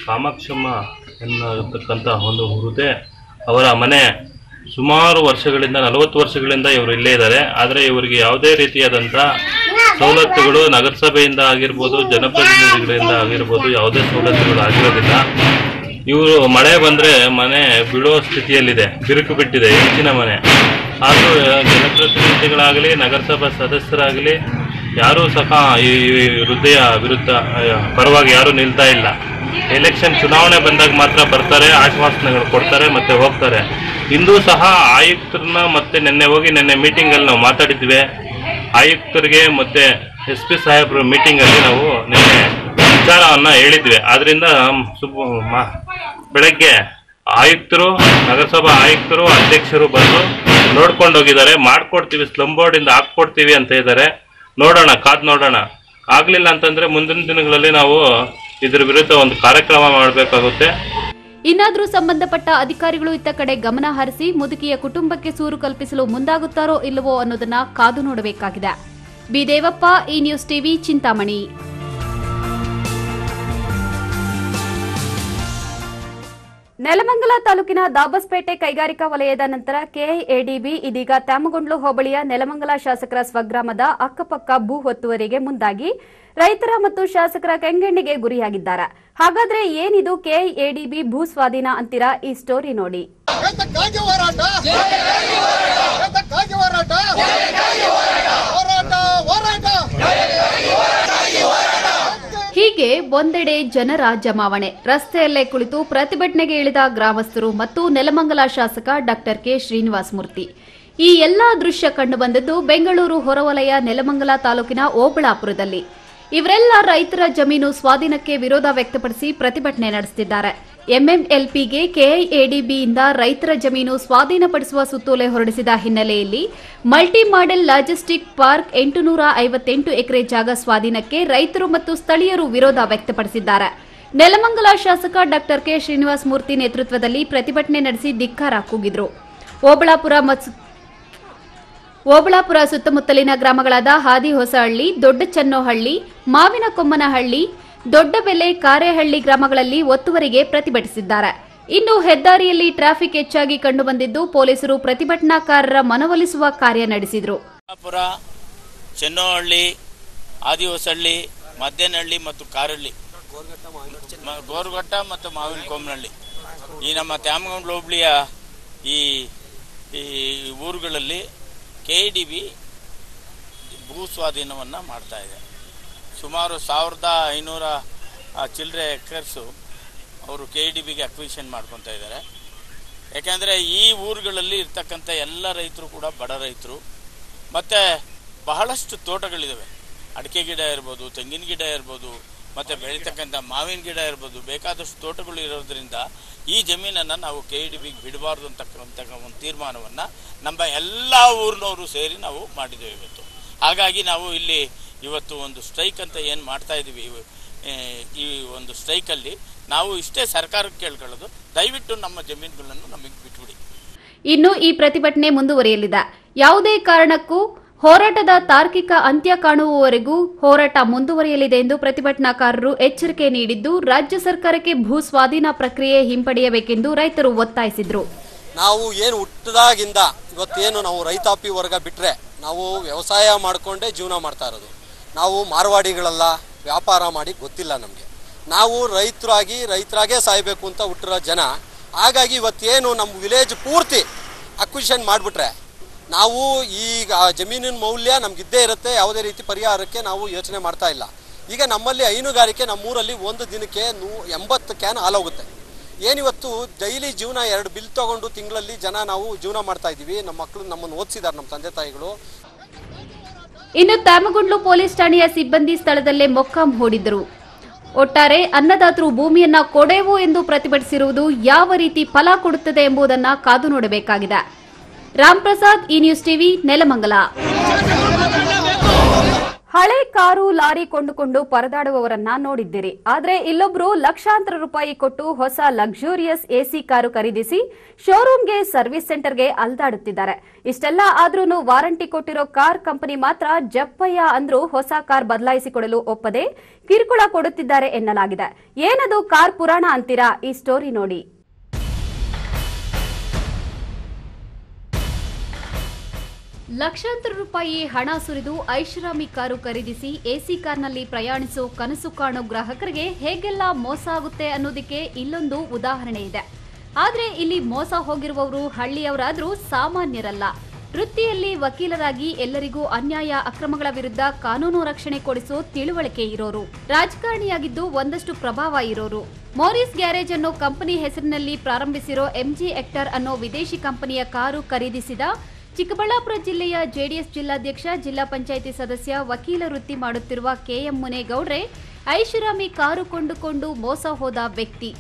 ಕಾಮಾಕ್ಷಮ್ಮ ಎನ್ನತಕ್ಕಂಥ ಒಂದು ಹುರುದೆ ಅವರ ಮನೆ ಸುಮಾರು ವರ್ಷಗಳಿಂದ 40 ವರ್ಷಗಳಿಂದ ಇವರು ಇಲ್ಲೇ ಇದ್ದಾರೆ. ಆದರೆ ಇವರಿಗೆ ಯಾವುದೇ ರೀತಿಯಾದಂಥ ಸವಲತ್ತುಗಳು ನಗರಸಭೆಯಿಂದ ಆಗಿರ್ಬೋದು, ಜನಪ್ರತಿನಿಧಿಗಳಿಂದ ಆಗಿರ್ಬೋದು ಯಾವುದೇ ಸವಲತ್ತುಗಳು ಆಗಿರೋದಿಲ್ಲ. ಇವರು ಮಳೆ ಬಂದರೆ ಮನೆ ಬೀಳೋ ಸ್ಥಿತಿಯಲ್ಲಿದೆ, ಬಿರುಕು ಬಿಟ್ಟಿದೆ ಹೆಚ್ಚಿನ ಮನೆ. ಆದರೂ ಜನಪ್ರತಿನಿಧಿಗಳಾಗಲಿ ನಗರಸಭಾ ಸದಸ್ಯರಾಗಲಿ ಯಾರೂ ಸಹ ಈ ವೃದ್ಧೆಯ ವಿರುದ್ಧ ಪರವಾಗಿ ಯಾರೂ ನಿಲ್ತಾ ಇಲ್ಲ. ಎಲೆಕ್ಷನ್ ಚುನಾವಣೆ ಬಂದಾಗ ಮಾತ್ರ ಬರ್ತಾರೆ, ಆಶ್ವಾಸನೆಗಳು ಕೊಡ್ತಾರೆ ಮತ್ತೆ ಹೋಗ್ತಾರೆ. ಇಂದು ಸಹ ಆಯುಕ್ತರನ್ನ ಮತ್ತೆ ನಿನ್ನೆ ಮೀಟಿಂಗಲ್ಲಿ ನಾವು ಮಾತಾಡಿದ್ವಿ. ಆಯುಕ್ತರಿಗೆ ಮತ್ತೆ SP ಸಾಹೇಬ್ರ ಮೀಟಿಂಗಲ್ಲಿ ನಾವು ನಿನ್ನೆ ವಿಚಾರವನ್ನು ಹೇಳಿದ್ವಿ. ಆದ್ರಿಂದ ಬೆಳಗ್ಗೆ ಆಯುಕ್ತರು, ನಗರಸಭಾ ಆಯುಕ್ತರು, ಅಧ್ಯಕ್ಷರು ಬಂದು ನೋಡ್ಕೊಂಡು ಹೋಗಿದ್ದಾರೆ. ಮಾಡ್ಕೊಡ್ತೀವಿ, ಸ್ಲಮ್ ಬೋರ್ಡಿಂದ ಹಾಕ್ಕೊಡ್ತೀವಿ ಅಂತ ಇದ್ದಾರೆ. ನೋಡೋಣ, ಕಾದ್ ನೋಡೋಣ. ಆಗ್ಲಿಲ್ಲ ಅಂತಂದ್ರೆ ಮುಂದಿನ ದಿನಗಳಲ್ಲಿ ನಾವು ಇದರ ವಿರುದ್ಧ ಒಂದು ಕಾರ್ಯಕ್ರಮ ಮಾಡಬೇಕಾಗುತ್ತೆ. ಇನ್ನಾದರೂ ಸಂಬಂಧಪಟ್ಟ ಅಧಿಕಾರಿಗಳು ಇತ್ತ ಕಡೆ ಗಮನ ಹರಿಸಿ ಮುದುಕಿಯ ಕುಟುಂಬಕ್ಕೆ ಸೂರು ಕಲ್ಪಿಸಲು ಮುಂದಾಗುತ್ತಾರೋ ಇಲ್ಲವೋ ಅನ್ನೋದನ್ನ ಕಾದು ನೋಡಬೇಕಾಗಿದೆ. ಬಿ ದೇವಪ್ಪ, ಈ ನ್ಯೂಸ್ ಟಿವಿ, ಚಿಂತಾಮಣಿ. ನೆಲಮಂಗಲ ತಾಲೂಕಿನ ದಾಬಸ್ಪೇಟೆ ಕೈಗಾರಿಕಾ ವಲಯದ ನಂತರ ಕೆಐಎಡಿಬಿ ಇದೀಗ ತ್ಯಾಮಗೊಂಡ್ಲು ಹೋಬಳಿಯ ನೆಲಮಂಗಲ ಶಾಸಕರ ಸ್ವಗ್ರಾಮದ ಅಕ್ಕಪಕ್ಕ ಭೂ ಒತ್ತುವರಿಗೆ ಮುಂದಾಗಿ ರೈತರ ಮತ್ತು ಶಾಸಕರ ಕೆಂಗಣ್ಣಿಗೆ ಗುರಿಯಾಗಿದ್ದಾರೆ. ಹಾಗಾದ್ರೆ ಏನಿದು ಕೆಐಎಡಿಬಿ ಭೂ ಸ್ವಾಧೀನ ಅಂತೀರಾ? ಈ ಸ್ಟೋರಿ ನೋಡಿ. ಹೀಗೆ ಒಂದೆಡೆ ಜನರ ಜಮಾವಣೆ, ರಸ್ತೆಯಲ್ಲೇ ಕುಳಿತು ಪ್ರತಿಭಟನೆಗೆ ಇಳಿದ ಗ್ರಾಮಸ್ಥರು ಮತ್ತು ನೆಲಮಂಗಲ ಶಾಸಕ ಡಾ ಕೆ ಶ್ರೀನಿವಾಸ ಮೂರ್ತಿ. ಈ ಎಲ್ಲಾ ದೃಶ್ಯ ಕಂಡುಬಂದದ್ದು ಬೆಂಗಳೂರು ಹೊರವಲಯ ನೆಲಮಂಗಲ ತಾಲೂಕಿನ ಓಬಳಾಪುರದಲ್ಲಿ. ಇವರೆಲ್ಲ ರೈತರ ಜಮೀನು ಸ್ವಾಧೀನಕ್ಕೆ ವಿರೋಧ ವ್ಯಕ್ತಪಡಿಸಿ ಪ್ರತಿಭಟನೆ ನಡೆಸುತ್ತಿದ್ದಾರೆ. ಎಂಎಂಎಲ್ಪಿಗೆ ಕೆಐಎಡಿಬಿಯಿಂದ ರೈತರ ಜಮೀನು ಸ್ವಾಧೀನಪಡಿಸುವ ಸುತ್ತೋಲೆ ಹೊರಡಿಸಿದ ಹಿನ್ನೆಲೆಯಲ್ಲಿ ಮಲ್ಟಿ ಮಾಡೆಲ್ ಲಾಜಿಸ್ಟಿಕ್ ಪಾರ್ಕ್ 858 ಎಕರೆ ಜಾಗ ಸ್ವಾಧೀನಕ್ಕೆ ರೈತರು ಮತ್ತು ಸ್ಥಳೀಯರು ವಿರೋಧ ವ್ಯಕ್ತಪಡಿಸಿದ್ದಾರೆ. ನೆಲಮಂಗಲ ಶಾಸಕ ಡಾ ಕೆ ಶ್ರೀನಿವಾಸ ಮೂರ್ತಿ ನೇತೃತ್ವದಲ್ಲಿ ಪ್ರತಿಭಟನೆ ನಡೆಸಿ ಧಿಕ್ಕಾರ ಕೂಗಿದ್ರು. ಓಬಳಾಪುರ ಸುತ್ತಮುತ್ತಲಿನ ಗ್ರಾಮಗಳಾದ ಹಾದಿಹೊಸಹಳ್ಳಿ, ದೊಡ್ಡಚನ್ನೋಹಳ್ಳಿ, ಮಾವಿನಕೊಮ್ಮನಹಳ್ಳಿ, ದೊಡ್ಡಬೆಲೆ, ಕಾರೇಹಳ್ಳಿ ಗ್ರಾಮಗಳಲ್ಲಿ ಒತ್ತುವರಿಗೆ ಪ್ರತಿಭಟಿಸಿದ್ದಾರೆ. ಇನ್ನು ಹೆದ್ದಾರಿಯಲ್ಲಿ ಟ್ರಾಫಿಕ್ ಹೆಚ್ಚಾಗಿ ಕಂಡುಬಂದಿದ್ದು ಪೊಲೀಸರು ಪ್ರತಿಭಟನಾಕಾರರ ಮನವೊಲಿಸುವ ಕಾರ್ಯ ನಡೆಸಿದರು. ಚೆನ್ನೋಹಳ್ಳಿ, ಆದಿಹೊಸಹಳ್ಳಿ, ಮದ್ದೇನಹಳ್ಳಿ ಮತ್ತು ಕಾರಹಳ್ಳಿ, ಗೋರ್ಘಟ್ಟ ಮತ್ತು ಮಾವಿನಕೊಮ್ಮನಹಳ್ಳಿ, ಈ ನಮ್ಮ ತ್ಯಾಮಗೊಂಡ್ಲು ಹೋಬಳಿಯ ಈ ಊರುಗಳಲ್ಲಿ ಕೆಐಡಿಬಿ ಭೂ ಸ್ವಾಧೀನವನ್ನು ಮಾಡ್ತಾ ಇದೆ. ಸುಮಾರು 1500 ಚಿಲ್ಲರೆ ಎಕರ್ಸು ಅವರು ಕೆಐಡಿಬಿಗೆ ಅಕ್ವಿಷನ್ ಮಾಡ್ಕೊತಾ ಇದ್ದಾರೆ. ಯಾಕೆಂದರೆ ಈ ಊರುಗಳಲ್ಲಿ ಇರ್ತಕ್ಕಂಥ ಎಲ್ಲ ರೈತರು ಕೂಡ ಬಡ ರೈತರು. ಮತ್ತು ಬಹಳಷ್ಟು ತೋಟಗಳಿದ್ದಾವೆ. ಅಡಿಕೆ ಗಿಡ ಇರ್ಬೋದು, ತೆಂಗಿನ ಗಿಡ ಇರ್ಬೋದು, ಮತ್ತು ಬೆಳೀತಕ್ಕಂಥ ಮಾವಿನ ಗಿಡ ಇರ್ಬೋದು, ಬೇಕಾದಷ್ಟು ತೋಟಗಳು ಇರೋದ್ರಿಂದ ಈ ಜಮೀನನ್ನು ನಾವು KEDBಗೆ ಬಿಡಬಾರ್ದು ಅಂತಕ್ಕಂಥ ಒಂದು ತೀರ್ಮಾನವನ್ನು ನಮ್ಮ ಎಲ್ಲ ಊರಿನವರು ಸೇರಿ ನಾವು ಮಾಡಿದ್ದೇವೆ ಇವತ್ತು. ಹಾಗಾಗಿ ನಾವು ಇಲ್ಲಿ ಇವತ್ತು ಒಂದು ಸ್ಟ್ರೈಕ್ ಅಂತ ಏನು ಮಾಡ್ತಾ ಇದ್ದೀವಿ, ಈ ಒಂದು ಸ್ಟ್ರೈಕಲ್ಲಿ ನಾವು ಇಷ್ಟೇ ಸರ್ಕಾರಕ್ಕೆ ಕೇಳ್ಕೊಳ್ಳೋದು, ದಯವಿಟ್ಟು ನಮ್ಮ ಜಮೀನುಗಳನ್ನು ನಮಗೆ ಬಿಟ್ಬಿಡಿ. ಇನ್ನು ಈ ಪ್ರತಿಭಟನೆ ಮುಂದುವರಿಯಲಿದೆ. ಯಾವುದೇ ಕಾರಣಕ್ಕೂ ಹೋರಾಟದ ತಾರ್ಕಿಕ ಅಂತ್ಯ ಕಾಣುವವರೆಗೂ ಹೋರಾಟ ಮುಂದುವರಿಯಲಿದೆ ಎಂದು ಪ್ರತಿಭಟನಾಕಾರರು ಎಚ್ಚರಿಕೆ ನೀಡಿದ್ದು, ರಾಜ್ಯ ಸರ್ಕಾರಕ್ಕೆ ಭೂ ಸ್ವಾಧೀನ ಪ್ರಕ್ರಿಯೆ ಹಿಂಪಡೆಯಬೇಕೆಂದು ರೈತರು ಒತ್ತಾಯಿಸಿದರು. ನಾವು ಏನು ಹುಟ್ಟದಾಗಿಂದ ಇವತ್ತೇನು ನಾವು ರೈತಾಪಿ ವರ್ಗ ಬಿಟ್ಟರೆ ನಾವು ವ್ಯವಸಾಯ ಮಾಡಿಕೊಂಡೇ ಜೀವನ ಮಾಡ್ತಾ ಇರೋದು. ನಾವು ಮಾರ್ವಾಡಿಗಳೆಲ್ಲ ವ್ಯಾಪಾರ ಮಾಡಿ ಗೊತ್ತಿಲ್ಲ ನಮಗೆ. ನಾವು ರೈತರಾಗೇ ಸಾಯಬೇಕು ಅಂತ ಹುಟ್ಟಿರೋ ಜನ. ಹಾಗಾಗಿ ಇವತ್ತೇನು ನಮ್ಮ ವಿಲೇಜ್ ಪೂರ್ತಿ ಅಕ್ವಿಷನ್ ಮಾಡಿಬಿಟ್ರೆ ನಾವು ಈಗ ಜಮೀನಿನ ಮೌಲ್ಯ ನಮಗಿದ್ದೇ ಇರುತ್ತೆ. ಯಾವುದೇ ರೀತಿ ಪರಿಹಾರಕ್ಕೆ ನಾವು ಯೋಚನೆ ಮಾಡ್ತಾ ಇಲ್ಲ. ಈಗ ನಮ್ಮಲ್ಲಿ ಹೈನುಗಾರಿಕೆ ನಮ್ಮೂರಲ್ಲಿ ಒಂದು ದಿನಕ್ಕೆ 80 ಕ್ಯಾನ್ ಹಾಲೋಗುತ್ತೆ. ಏನಿವತ್ತು ಡೈಲಿ ಜೀವನ 2 ಬಿಲ್ ತೊಗೊಂಡು ತಿಂಗಳಲ್ಲಿ ಜನ ನಾವು ಜೀವನ ಮಾಡ್ತಾ ಇದ್ದೀವಿ. ನಮ್ಮ ಮಕ್ಕಳು ನಮ್ಮನ್ನು ಓದಿಸಿದ್ದಾರೆ, ನಮ್ಮ ತಂದೆ ತಾಯಿಗಳು. ಇನ್ನು ತ್ಯಾಮಗುಂಡ್ಲು ಪೊಲೀಸ್ ಠಾಣೆಯ ಸಿಬ್ಬಂದಿ ಸ್ಥಳದಲ್ಲೇ ಮೊಕ್ಕಾಂ ಹೂಡಿದ್ದರು. ಒಟ್ಟಾರೆ ಅನ್ನದಾತರು ಭೂಮಿಯನ್ನ ಕೊಡೆವು ಎಂದು ಪ್ರತಿಭಟಿಸಿರುವುದು ಯಾವ ರೀತಿ ಫಲ ಕೊಡುತ್ತದೆ ಎಂಬುದನ್ನು ಕಾದು ನೋಡಬೇಕಾಗಿದೆ. ರಾಮ್ ಪ್ರಸಾದ್, ಈ ನ್ಯೂಸ್ ಟಿವಿ, ನೆಲಮಂಗಲ. ಹಳೆ ಕಾರು, ಲಾರಿ ಕೊಂಡುಕೊಂಡು ಪರದಾಡುವವರನ್ನ ನೋಡಿದ್ದೀರಿ. ಆದರೆ ಇಲ್ಲೊಬ್ರು ಲಕ್ಷಾಂತರ ರೂಪಾಯಿ ಕೊಟ್ಟು ಹೊಸ ಲಕ್ಸುರಿಯಸ್ ಎಸಿ ಕಾರು ಖರೀದಿಸಿ ಶೋರೂಮ್ಗೆ, ಸರ್ವಿಸ್ ಸೆಂಟರ್ಗೆ ಅಲ್ದಾಡುತ್ತಿದ್ದಾರೆ. ಇಷ್ಟೆಲ್ಲ ಆದ್ರೂ ವಾರಂಟಿ ಕೊಟ್ಟಿರೋ ಕಾರ್ ಕಂಪನಿ ಮಾತ್ರ ಜಪ್ಪಯ್ಯ ಅಂದ್ರೂ ಹೊಸ ಕಾರ್ ಬದಲಾಯಿಸಿಕೊಡಲು ಒಪ್ಪದೆ ಕಿರುಕುಳ ಕೊಡುತ್ತಿದ್ದಾರೆ ಎನ್ನಲಾಗಿದೆ. ಏನದು ಕಾರ್ ಪುರಾಣ ಅಂತೀರಾ? ಈ ಸ್ಟೋರಿ ನೋಡಿ. ಲಕ್ಷಾಂತರ ರೂಪಾಯಿ ಹಣ ಸುರಿದು ಐಷಾರಾಮಿ ಕಾರು ಖರೀದಿಸಿ ಎಸಿ ಕಾರ್ನಲ್ಲಿ ಪ್ರಯಾಣಿಸೋ ಕನಸು ಕಾಣೋ ಗ್ರಾಹಕರಿಗೆ ಹೇಗೆಲ್ಲ ಮೋಸ ಆಗುತ್ತೆ ಅನ್ನೋದಕ್ಕೆ ಇಲ್ಲೊಂದು ಉದಾಹರಣೆ ಇದೆ. ಆದರೆ ಇಲ್ಲಿ ಮೋಸ ಹೋಗಿರುವವರು ಹಳ್ಳಿಯವರಾದ್ರೂ ಸಾಮಾನ್ಯರಲ್ಲ. ವೃತ್ತಿಯಲ್ಲಿ ವಕೀಲರಾಗಿ ಎಲ್ಲರಿಗೂ ಅನ್ಯಾಯ, ಅಕ್ರಮಗಳ ವಿರುದ್ಧ ಕಾನೂನು ರಕ್ಷಣೆ ಕೊಡಿಸೋ ತಿಳುವಳಿಕೆ ಇರೋರು, ರಾಜಕಾರಣಿಯಾಗಿದ್ದು ಒಂದಷ್ಟು ಪ್ರಭಾವ ಇರೋರು. ಮೋರಿಸ್ ಗ್ಯಾರೇಜ್ ಅನ್ನೋ ಕಂಪನಿ ಹೆಸರಿನಲ್ಲಿ ಪ್ರಾರಂಭಿಸಿರೋ MG ಎಕ್ಟರ್ ಅನ್ನೋ ವಿದೇಶಿ ಕಂಪನಿಯ ಕಾರು ಖರೀದಿಸಿದ ಚಿಕ್ಕಬಳ್ಳಾಪುರ ಜಿಲ್ಲೆಯ ಜೆಡಿಎಸ್ ಜಿಲ್ಲಾಧ್ಯಕ್ಷ, ಜಿಲ್ಲಾ ಪಂಚಾಯಿತಿ ಸದಸ್ಯ, ವಕೀಲ ವೃತ್ತಿ ಮಾಡುತ್ತಿರುವ KM ಮುನೇಗೌಡ್ರೆ ಐಷಾರಾಮಿ ಕಾರು ಕೊಂಡುಕೊಂಡು ಮೋಸ ಹೋದ ವ್ಯಕ್ತಿ.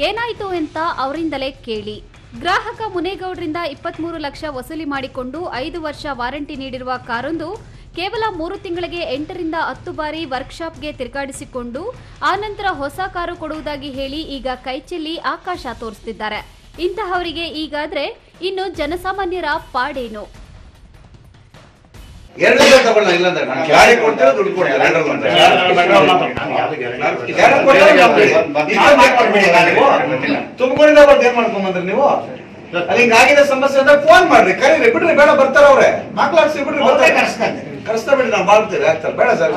ಏನಾಯಿತು ಅಂತ ಅವರಿಂದಲೇ ಕೇಳಿ. ಗ್ರಾಹಕ ಮುನೇಗೌಡ್ರಿಂದ 23 ಲಕ್ಷ ವಸೂಲಿ ಮಾಡಿಕೊಂಡು 5 ವರ್ಷ ವಾರಂಟಿ ನೀಡಿರುವ ಕಾರೊಂದು ಕೇವಲ 3 ತಿಂಗಳಿಗೆ 8 ರಿಂದ 10 ಬಾರಿ ವರ್ಕ್ಶಾಪ್ಗೆ ತಿರುಗಾಡಿಸಿಕೊಂಡು ಆನಂತರ ಹೊಸ ಕಾರು ಕೊಡುವುದಾಗಿ ಹೇಳಿ ಈಗ ಕೈಚೆಲ್ಲಿ ಆಕಾಶ ತೋರಿಸುತ್ತಿದ್ದಾರೆ. ಇಂತಹವರಿಗೆ ಈಗಾದ್ರೆ ಇನ್ನು ಜನಸಾಮಾನ್ಯರ ಪಾಡೇನು? ತುಮಕೂರಿಂದ ಬರ್ದು ಏನ್ ಮಾಡ್ಕೊಂಡ್ಬಂದ್ರಿ ನೀವು? ಅಲ್ಲಿ ಹಿಂಗಾಗಿದೆ ಸಮಸ್ಯೆ ಅಂದ್ರೆ ಫೋನ್ ಮಾಡ್ರಿ, ಕರೀರಿ, ಬಿಡ್ರಿ, ಬೇಡ ಬರ್ತಾರ ಅವ್ರೆ, ಮಾತಾಡ್ಸಿ ಬಿಡ್ರಿ, ಕರೆಸ್ತಾ ಬಿಡ್ರಿ, ನಾವು ಮಾಡ್ತೀವಿ. ಆಗ್ತಾರೆ ಬೇಡ ಸರ್,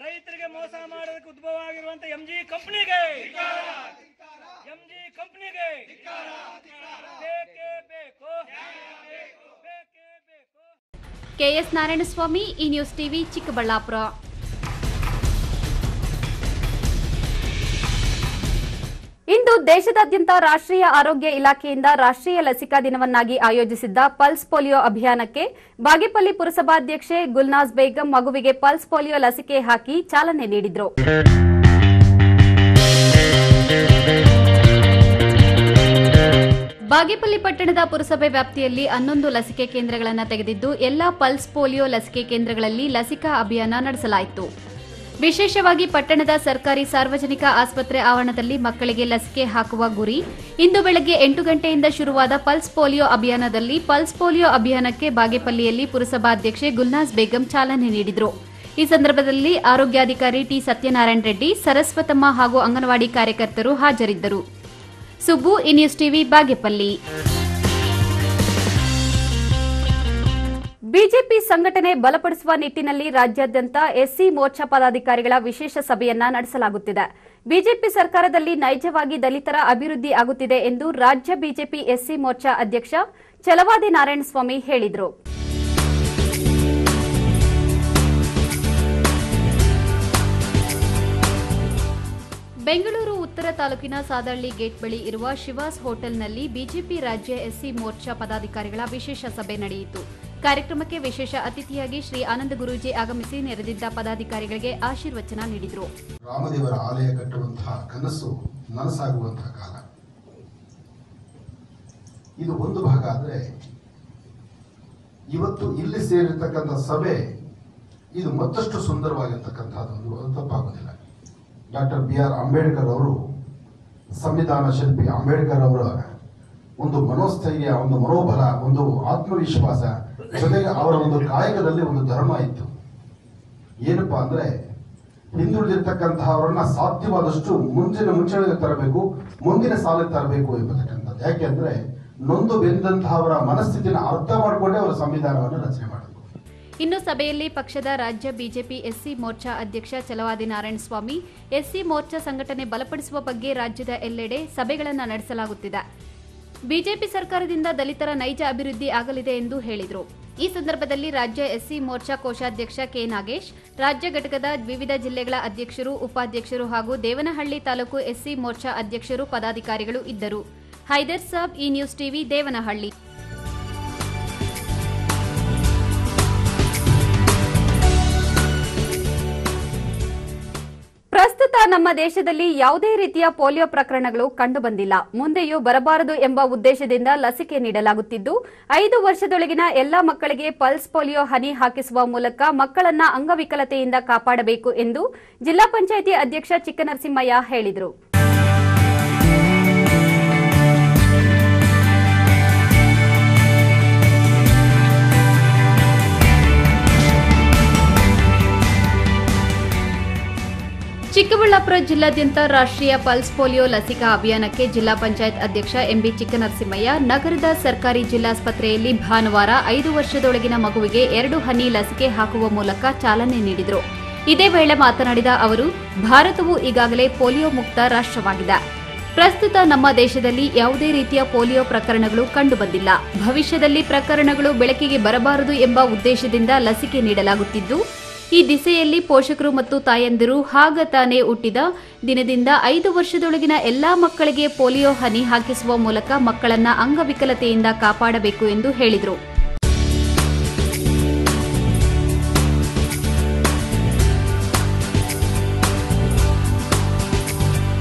ರೈತರಿಗೆ ಮೋಸ ಮಾಡೋದಕ್ಕೆ ಉದ್ಭವ ಆಗಿರುವಂತ MG ಕಂಪನಿಗೆ KS ನಾರಾಯಣಸ್ವಾಮಿ, ಈ ನ್ಯೂಸ್ ಟಿವಿ, ಚಿಕ್ಕಬಳ್ಳಾಪುರ. ಇಂದು ದೇಶದಾದ್ಯಂತ ರಾಷ್ಟ್ರೀಯ ಆರೋಗ್ಯ ಇಲಾಖೆಯಿಂದ ರಾಷ್ಟ್ರೀಯ ಲಸಿಕಾ ದಿನವನ್ನಾಗಿ ಆಯೋಜಿಸಿದ್ದ ಪಲ್ಸ್ ಪೋಲಿಯೋ ಅಭಿಯಾನಕ್ಕೆ ಬಾಗೇಪಲ್ಲಿ ಪುರಸಭಾಧ್ಯಕ್ಷೆ ಗುಲ್ನಾಜ್ ಬೇಗಂ ಮಗುವಿಗೆ ಪಲ್ಸ್ ಪೋಲಿಯೋ ಲಸಿಕೆ ಹಾಕಿ ಚಾಲನೆ ನೀಡಿದರು. ಬಾಗೇಪಲ್ಲಿ ಪಟ್ಟಣದ ಪುರಸಭೆ ವ್ಯಾಪ್ತಿಯಲ್ಲಿ 11 ಲಸಿಕೆ ಕೇಂದ್ರಗಳನ್ನು ತೆಗೆದಿದ್ದು ಎಲ್ಲಾ ಪಲ್ಸ್ ಪೋಲಿಯೋ ಲಸಿಕೆ ಕೇಂದ್ರಗಳಲ್ಲಿ ಲಸಿಕಾ ಅಭಿಯಾನ ನಡೆಸಲಾಯಿತು. ವಿಶೇಷವಾಗಿ ಪಟ್ಟಣದ ಸರ್ಕಾರಿ ಸಾರ್ವಜನಿಕ ಆಸ್ಪತ್ರೆ ಆವರಣದಲ್ಲಿ ಮಕ್ಕಳಿಗೆ ಲಸಿಕೆ ಹಾಕುವ ಗುರಿ. ಇಂದು ಬೆಳಗ್ಗೆ 8 ಗಂಟೆಯಿಂದ ಶುರುವಾದ ಪಲ್ಸ್ ಪೋಲಿಯೋ ಅಭಿಯಾನದಲ್ಲಿ ಪಲ್ಸ್ ಪೋಲಿಯೋ ಅಭಿಯಾನಕ್ಕೆ ಬಾಗೇಪಲ್ಲಿಯಲ್ಲಿ ಪುರಸಭಾಧ್ಯಕ್ಷೆ ಗುಲ್ನಾಜ್ ಬೇಗಂ ಚಾಲನೆ ನೀಡಿದರು. ಈ ಸಂದರ್ಭದಲ್ಲಿ ಆರೋಗ್ಯಾಧಿಕಾರಿ ಟಿ ಸತ್ಯನಾರಾಯಣ ರೆಡ್ಡಿ, ಸರಸ್ವತಮ್ಮ ಹಾಗೂ ಅಂಗನವಾಡಿ ಕಾರ್ಯಕರ್ತರು ಹಾಜರಿದ್ದರು. ಸುಬ್ಬು, ಈ ನ್ಯೂಸ್ ಟಿವಿ, ಬಾಗೇಪಲ್ಲಿ. ಬಿಜೆಪಿ ಸಂಘಟನೆ ಬಲಪಡಿಸುವ ನಿಟ್ಟಿನಲ್ಲಿ ರಾಜ್ಯಾದ್ಯಂತ ಎಸ್ಸಿ ಮೋರ್ಚಾ ಪದಾಧಿಕಾರಿಗಳ ವಿಶೇಷ ಸಭೆಯನ್ನ ನಡೆಸಲಾಗುತ್ತಿದೆ. ಬಿಜೆಪಿ ಸರ್ಕಾರದಲ್ಲಿ ನೈಜವಾಗಿ ದಲಿತರ ಅಭಿವೃದ್ಧಿ ಆಗುತ್ತಿದೆ ಎಂದು ರಾಜ್ಯ ಬಿಜೆಪಿ ಎಸ್ಸಿ ಮೋರ್ಚಾ ಅಧ್ಯಕ್ಷ ಛಲವಾದಿ ನಾರಾಯಣಸ್ವಾಮಿ ಹೇಳಿದರು. ಬೆಂಗಳೂರು ಉತ್ತರ ತಾಲೂಕಿನ ಸಾದಳ್ಳಿ ಗೇಟ್ ಬಳಿ ಇರುವ ಶಿವಾಸ್ ಹೋಟೆಲ್ನಲ್ಲಿ ಬಿಜೆಪಿ ರಾಜ್ಯ ಎಸ್ಸಿ ಮೋರ್ಚಾ ಪದಾಧಿಕಾರಿಗಳ ವಿಶೇಷ ಸಭೆ ನಡೆಯಿತು. ಕಾರ್ಯಕ್ರಮಕ್ಕೆ ವಿಶೇಷ ಅತಿಥಿಯಾಗಿ ಶ್ರೀ ಆನಂದ ಗುರೂಜಿ ಆಗಮಿಸಿ ನೆರೆದಿದ್ದ ಪದಾಧಿಕಾರಿಗಳಿಗೆ ಆಶೀರ್ವಚನ ನೀಡಿದರು. ರಾಮದೇವರ ಆಲಯ ಕಟ್ಟುವಂತಹ ಕನಸು ನನಸಾಗುವಂತಹ ಕಾಲ ಇದು ಒಂದು ಭಾಗ. ಆದರೆ ಇವತ್ತು ಇಲ್ಲಿ ಸೇರಿರ್ತಕ್ಕಂಥ ಸಭೆ ಇದು ಮತ್ತಷ್ಟು ಸುಂದರವಾಗಿರ್ತಕ್ಕಂಥದ್ದು ತಪ್ಪಾಗುವುದಿಲ್ಲ. ಡಾಕ್ಟರ್ BR ಅಂಬೇಡ್ಕರ್ ಅವರು, ಸಂವಿಧಾನ ಶಿಲ್ಪಿ ಅಂಬೇಡ್ಕರ್ ಅವರ ಒಂದು ಮನೋಸ್ಥೈರ್ಯ, ಒಂದು ಮನೋಬಲ, ಒಂದು ಆತ್ಮವಿಶ್ವಾಸ, ಜೊತೆಗೆ ಅವರ ಒಂದು ಕಾಯಕದಲ್ಲಿ ಒಂದು ಧರ್ಮ ಇತ್ತು. ಏನಪ್ಪಾ ಅಂದ್ರೆ ಹಿಂದುಳಿದಿರ್ತಕ್ಕಂತಹವರನ್ನ ಸಾಧ್ಯವಾದಷ್ಟು ಮುಂಚೂಣಿಗೆ ತರಬೇಕು, ಮುಂದಿನ ಸಾಲಿಗೆ ತರಬೇಕು ಎಂಬತಕ್ಕಂಥದ್ದು. ಯಾಕೆಂದ್ರೆ ನೊಂದು ಬೆಂದಂತಹವರ ಮನಸ್ಥಿತಿನ ಅರ್ಥ ಮಾಡಿಕೊಂಡೇ ಅವರ ಸಂವಿಧಾನವನ್ನು ರಚನೆ ಮಾಡಿದ್ರು. ಇನ್ನು ಸಭೆಯಲ್ಲಿ ಪಕ್ಷದ ರಾಜ್ಯ ಬಿಜೆಪಿ ಎಸ್ಸಿ ಮೋರ್ಚಾ ಅಧ್ಯಕ್ಷ ಛಲವಾದಿ ನಾರಾಯಣಸ್ವಾಮಿ, ಎಸ್ಸಿ ಮೋರ್ಚಾ ಸಂಘಟನೆ ಬಲಪಡಿಸುವ ಬಗ್ಗೆ ರಾಜ್ಯದ ಎಲ್ಲೆಡೆ ಸಭೆಗಳನ್ನು ನಡೆಸಲಾಗುತ್ತಿದೆ. ಬಿಜೆಪಿ ಸರ್ಕಾರದಿಂದ ದಲಿತರ ನೈಜ ಅಭಿವೃದ್ಧಿ ಆಗಲಿದೆ ಎಂದು ಹೇಳಿದರು. ಈ ಸಂದರ್ಭದಲ್ಲಿ ರಾಜ್ಯ ಎಸ್ಸಿ ಮೋರ್ಚಾ ಕೋಶಾಧ್ಯಕ್ಷ ಕೆ ನಾಗೇಶ್, ರಾಜ್ಯ ಘಟಕದ ವಿವಿಧ ಜಿಲ್ಲೆಗಳ ಅಧ್ಯಕ್ಷರು, ಉಪಾಧ್ಯಕ್ಷರು ಹಾಗೂ ದೇವನಹಳ್ಳಿ ತಾಲೂಕು ಎಸ್ಸಿ ಮೋರ್ಚಾ ಅಧ್ಯಕ್ಷರು, ಪದಾಧಿಕಾರಿಗಳು ಇದ್ದರು. ಹೈದರ್ ಸಾಬ್, ಈ ನ್ಯೂಸ್ ಟಿವಿ, ದೇವನಹಳ್ಳಿ. ಪ್ರಸ್ತುತ ನಮ್ಮ ದೇಶದಲ್ಲಿ ಯಾವುದೇ ರೀತಿಯ ಪೋಲಿಯೋ ಪ್ರಕರಣಗಳು ಕಂಡುಬಂದಿಲ್ಲ. ಮುಂದೆಯೂ ಬರಬಾರದು ಎಂಬ ಉದ್ದೇಶದಿಂದ ಲಸಿಕೆ ನೀಡಲಾಗುತ್ತಿದ್ದು, 5 ವರ್ಷದೊಳಗಿನ ಎಲ್ಲಾ ಮಕ್ಕಳಿಗೆ ಪಲ್ಸ್ ಪೋಲಿಯೋ ಹನಿ ಹಾಕಿಸುವ ಮೂಲಕ ಮಕ್ಕಳನ್ನ ಅಂಗವಿಕಲತೆಯಿಂದ ಕಾಪಾಡಬೇಕು ಎಂದು ಜಿಲ್ಲಾ ಪಂಚಾಯಿತಿ ಅಧ್ಯಕ್ಷ ಚಿಕ್ಕನರಸಿಂಹಯ್ಯ ಹೇಳಿದರು. ಚಿಕ್ಕಬಳ್ಳಾಪುರ ಜಿಲ್ಲಾದ್ಯಂತ ರಾಷ್ಟ್ರೀಯ ಪಲ್ಸ್ ಪೋಲಿಯೋ ಲಸಿಕಾ ಅಭಿಯಾನಕ್ಕೆ ಜಿಲ್ಲಾ ಪಂಚಾಯತ್ ಅಧ್ಯಕ್ಷ ಎಂಬಿ ಚಿಕ್ಕನರಸಿಂಹಯ್ಯ ನಗರದ ಸರ್ಕಾರಿ ಜಿಲ್ಲಾಸ್ಪತ್ರೆಯಲ್ಲಿ ಭಾನುವಾರ 5 ವರ್ಷದೊಳಗಿನ ಮಗುವಿಗೆ 2 ಹನಿ ಲಸಿಕೆ ಹಾಕುವ ಮೂಲಕ ಚಾಲನೆ ನೀಡಿದರು. ಇದೇ ವೇಳೆ ಮಾತನಾಡಿದ ಅವರು, ಭಾರತವು ಈಗಾಗಲೇ ಪೋಲಿಯೋ ಮುಕ್ತ ರಾಷ್ಟ್ರವಾಗಿದೆ. ಪ್ರಸ್ತುತ ನಮ್ಮ ದೇಶದಲ್ಲಿ ಯಾವುದೇ ರೀತಿಯ ಪೋಲಿಯೋ ಪ್ರಕರಣಗಳು ಕಂಡುಬಂದಿಲ್ಲ. ಭವಿಷ್ಯದಲ್ಲಿ ಪ್ರಕರಣಗಳು ಬೆಳಕಿಗೆ ಬರಬಾರದು ಎಂಬ ಉದ್ದೇಶದಿಂದ ಲಸಿಕೆ ನೀಡಲಾಗುತ್ತಿದ್ದು, ಈ ದಿಸೆಯಲ್ಲಿ ಪೋಷಕರು ಮತ್ತು ತಾಯಂದಿರು ಹಾಗ ತಾನೇ ಹುಟ್ಟಿದ ದಿನದಿಂದ 5 ವರ್ಷದೊಳಗಿನ ಎಲ್ಲಾ ಮಕ್ಕಳಿಗೆ ಪೋಲಿಯೋ ಹನಿ ಹಾಕಿಸುವ ಮೂಲಕ ಮಕ್ಕಳನ್ನ ಅಂಗವಿಕಲತೆಯಿಂದ ಕಾಪಾಡಬೇಕು ಎಂದು ಹೇಳಿದರು.